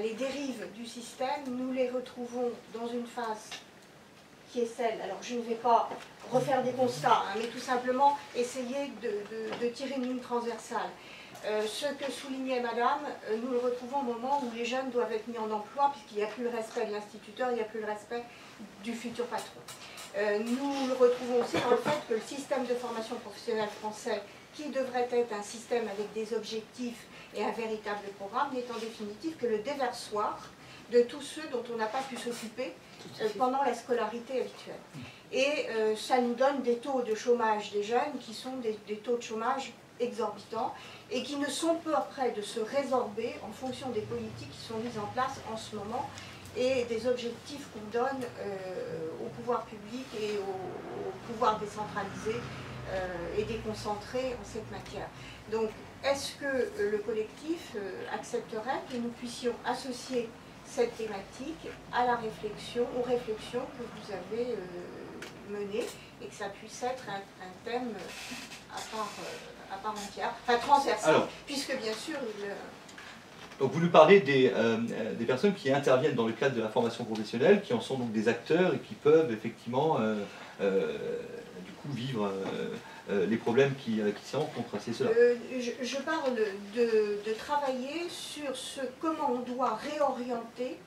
les dérives du système, nous les retrouvons dans une phase qui est celle, alors je ne vais pas refaire des constats, hein, mais tout simplement essayer de tirer une ligne transversale. Ce que soulignait Madame, nous le retrouvons au moment où les jeunes doivent être mis en emploi, puisqu'il n'y a plus le respect de l'instituteur, il n'y a plus le respect du futur patron. Nous le retrouvons aussi dans le fait que le système de formation professionnelle français, qui devrait être un système avec des objectifs et un véritable programme, n'est en définitive que le déversoir de tous ceux dont on n'a pas pu s'occuper pendant la scolarité habituelle. Et ça nous donne des taux de chômage des jeunes qui sont des taux de chômage exorbitants et qui ne sont peu après de se résorber en fonction des politiques qui sont mises en place en ce moment et des objectifs qu'on donne au pouvoir public et au pouvoir décentralisé et déconcentré en cette matière. Donc, est-ce que le collectif accepterait que nous puissions associer cette thématique à la réflexion, aux réflexions que vous avez menées, et que ça puisse être un thème à part entière, enfin transversal, puisque bien sûr... Donc vous nous parlez des personnes qui interviennent dans le cadre de la formation professionnelle, qui en sont donc des acteurs et qui peuvent effectivement du coup vivre les problèmes qui s'y rencontrent, c'est cela. Je parle de travailler sur comment on doit réorienter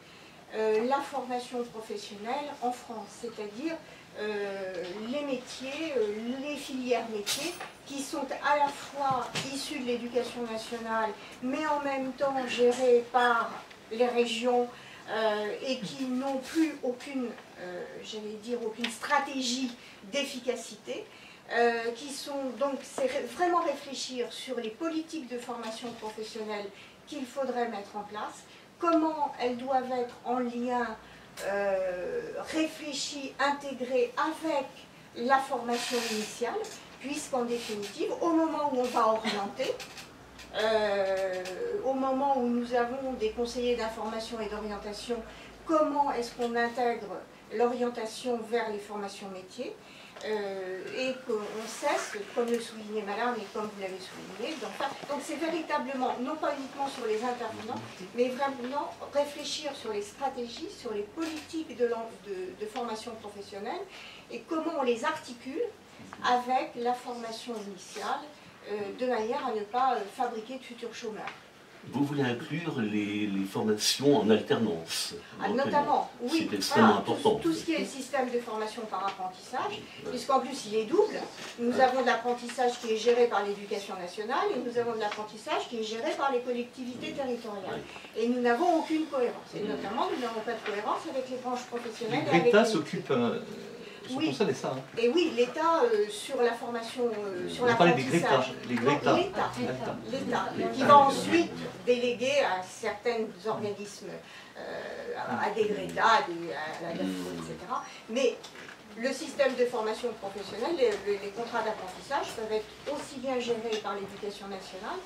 la formation professionnelle en France, c'est-à-dire les métiers, les filières métiers qui sont à la fois issus de l'éducation nationale mais en même temps gérés par les régions et qui n'ont plus aucune, j'allais dire, aucune stratégie d'efficacité. qui sont donc, c'est vraiment réfléchir sur les politiques de formation professionnelle qu'il faudrait mettre en place, comment elles doivent être en lien, réfléchies, intégrées avec la formation initiale, puisqu'en définitive, au moment où on va orienter, au moment où nous avons des conseillers d'information et d'orientation, comment est-ce qu'on intègre l'orientation vers les formations métiers, et qu'on cesse, comme le soulignait Madame et comme vous l'avez souligné, donc c'est véritablement, non pas uniquement sur les intervenants, mais vraiment réfléchir sur les stratégies, sur les politiques de formation professionnelle et comment on les articule avec la formation initiale, de manière à ne pas fabriquer de futurs chômeurs. Vous voulez inclure les formations en alternance, notamment, oui, c'est extrêmement important. Tout ce qui est le système de formation par apprentissage, puisqu'en plus il est double. Nous avons de l'apprentissage qui est géré par l'éducation nationale et nous avons de l'apprentissage qui est géré par les collectivités territoriales. Et nous n'avons aucune cohérence. Et notamment, nous n'avons pas de cohérence avec les branches professionnelles. L'État s'occupe... Oui. Ça, ça, hein. Et oui, l'État sur la formation, sur l'apprentissage. L'État, qui va ensuite déléguer à certains organismes, à des Greta, à la DAFO, etc. Mais le système de formation professionnelle, les contrats d'apprentissage peuvent être aussi bien gérés par l'éducation nationale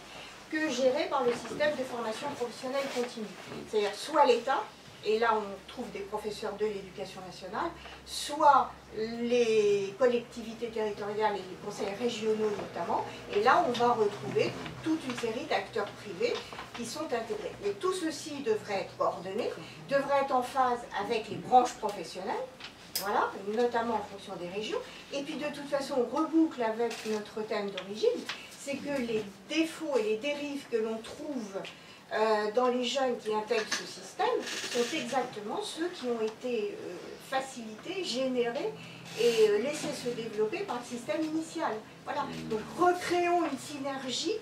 que gérés par le système de formation professionnelle continue. C'est-à-dire soit l'État, et là on trouve des professeurs de l'éducation nationale, soit les collectivités territoriales et les conseils régionaux notamment, et là on va retrouver toute une série d'acteurs privés qui sont intégrés. Mais tout ceci devrait être coordonné, devrait être en phase avec les branches professionnelles, voilà, notamment en fonction des régions, et puis de toute façon on reboucle avec notre thème d'origine, c'est que les défauts et les dérives que l'on trouve dans les jeunes qui intègrent ce système sont exactement ceux qui ont été facilités, générés et laissés se développer par le système initial. Voilà. Donc recréons une synergie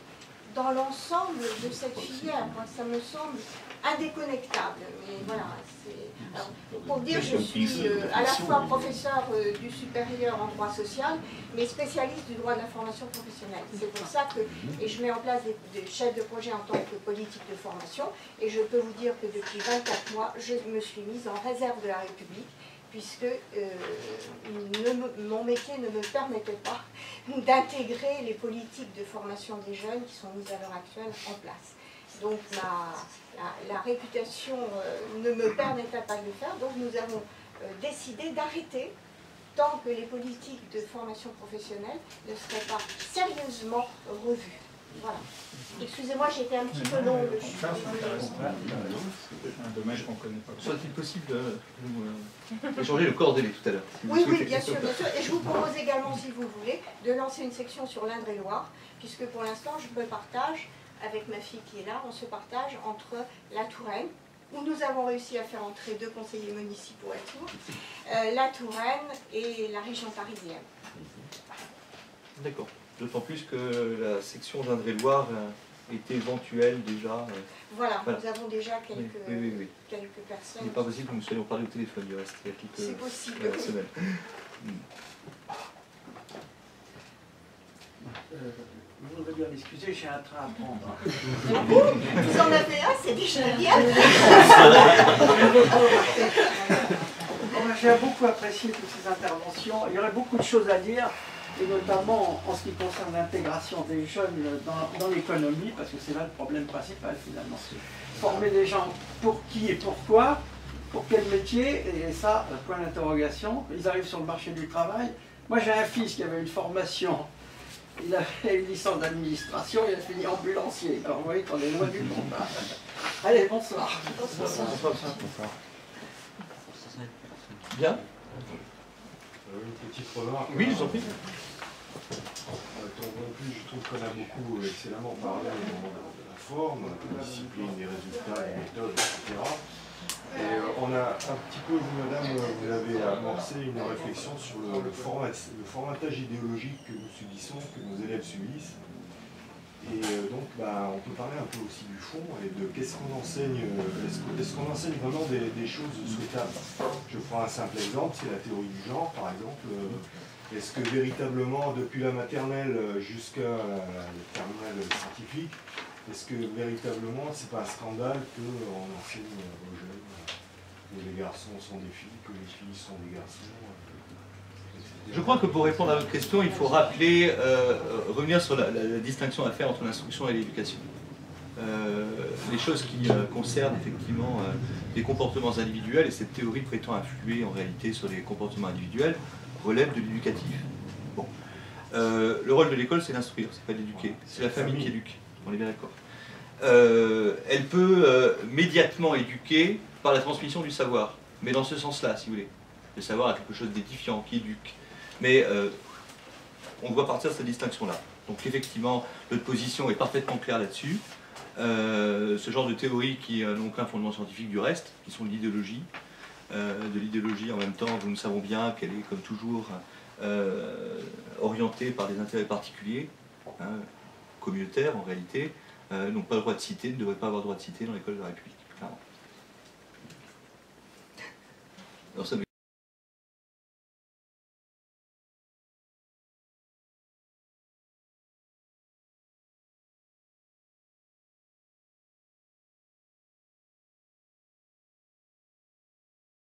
dans l'ensemble de cette filière. Moi, ça me semble indéconnectable. Mais voilà, alors, pour dire, je suis à la fois professeur du supérieur en droit social, mais spécialiste du droit de la formation professionnelle. C'est pour ça que et je mets en place des chefs de projet en tant que politique de formation, et je peux vous dire que depuis 24 mois, je me suis mise en réserve de la République, puisque mon métier ne me permettait pas d'intégrer les politiques de formation des jeunes qui sont mises à l'heure actuelle en place. Donc la réputation ne me permettait pas de le faire, donc nous avons décidé d'arrêter tant que les politiques de formation professionnelle ne seraient pas sérieusement revues. Voilà. Excusez-moi, j'ai été un petit peu longue. C'est un domaine qu'on ne connaît pas. Serait-il possible de nous échanger le coordonnées tout à l'heure? Oui, oui, bien sûr, bien sûr. Et je vous propose également, si vous voulez, de lancer une section sur l'Indre-et-Loire, puisque pour l'instant, je me partage, avec ma fille qui est là, on se partage entre la Touraine, où nous avons réussi à faire entrer 2 conseillers municipaux à Tours, la Touraine et la région parisienne. D'accord. D'autant plus que la section d'Indre-et-Loire était éventuelle déjà. Voilà, nous avons déjà quelques personnes. Il n'est pas possible que nous soyons parlé au téléphone, il reste quelques semaines. Vous voudrez bien m'excuser, j'ai un train à prendre. Vous en avez un, c'est déjà bien. J'ai beaucoup apprécié toutes ces interventions. Il y aurait beaucoup de choses à dire, et notamment en ce qui concerne l'intégration des jeunes dans l'économie, parce que c'est là le problème principal finalement. Former des gens pour qui et pourquoi, pour quel métier, et ça, point d'interrogation. Ils arrivent sur le marché du travail. Moi j'ai un fils qui avait une formation, il a fait une licence d'administration, il a fini ambulancier. Alors vous voyez qu'on est loin du monde. Allez, bonsoir. Bonsoir. Bien. Une petite remarque. Oui, je vous en prie. Non plus, je trouve qu'on a beaucoup excellemment parlé de la forme, de la discipline, des résultats, des méthodes, etc. Et on a un petit peu, vous madame, vous avez amorcé une réflexion sur le formatage idéologique que nous subissons, que nos élèves subissent. Et donc, on peut parler un peu aussi du fond et de qu'est-ce qu'on enseigne, est-ce qu'on enseigne vraiment des choses souhaitables. Je prends un simple exemple, c'est la théorie du genre, par exemple. Est-ce que véritablement, depuis la maternelle jusqu'à la terminale scientifique, est-ce que véritablement, c'est pas un scandale qu'on enseigne aux jeunes que les garçons sont des filles, que les filles sont des garçons, etc. Je crois que pour répondre à votre question, il faut rappeler, revenir sur la distinction à faire entre l'instruction et l'éducation. Les choses qui concernent effectivement les comportements individuels, et cette théorie prétend influer en réalité sur les comportements individuels, relève de l'éducatif. Bon. Le rôle de l'école, c'est d'instruire, c'est pas d'éduquer. C'est la famille qui éduque, on est bien d'accord. Elle peut médiatement éduquer par la transmission du savoir, mais dans ce sens-là, si vous voulez. Le savoir est quelque chose d'édifiant, qui éduque. Mais on doit partir de cette distinction-là. Donc effectivement, notre position est parfaitement claire là-dessus. Ce genre de théories qui n'ont aucun fondement scientifique du reste, qui sont de l'idéologie en même temps, nous savons bien qu'elle est comme toujours orientée par des intérêts particuliers, hein, communautaires en réalité, n'ont pas le droit de citer, ne devraient pas avoir le droit de citer dans l'école de la République, clairement. Alors, ça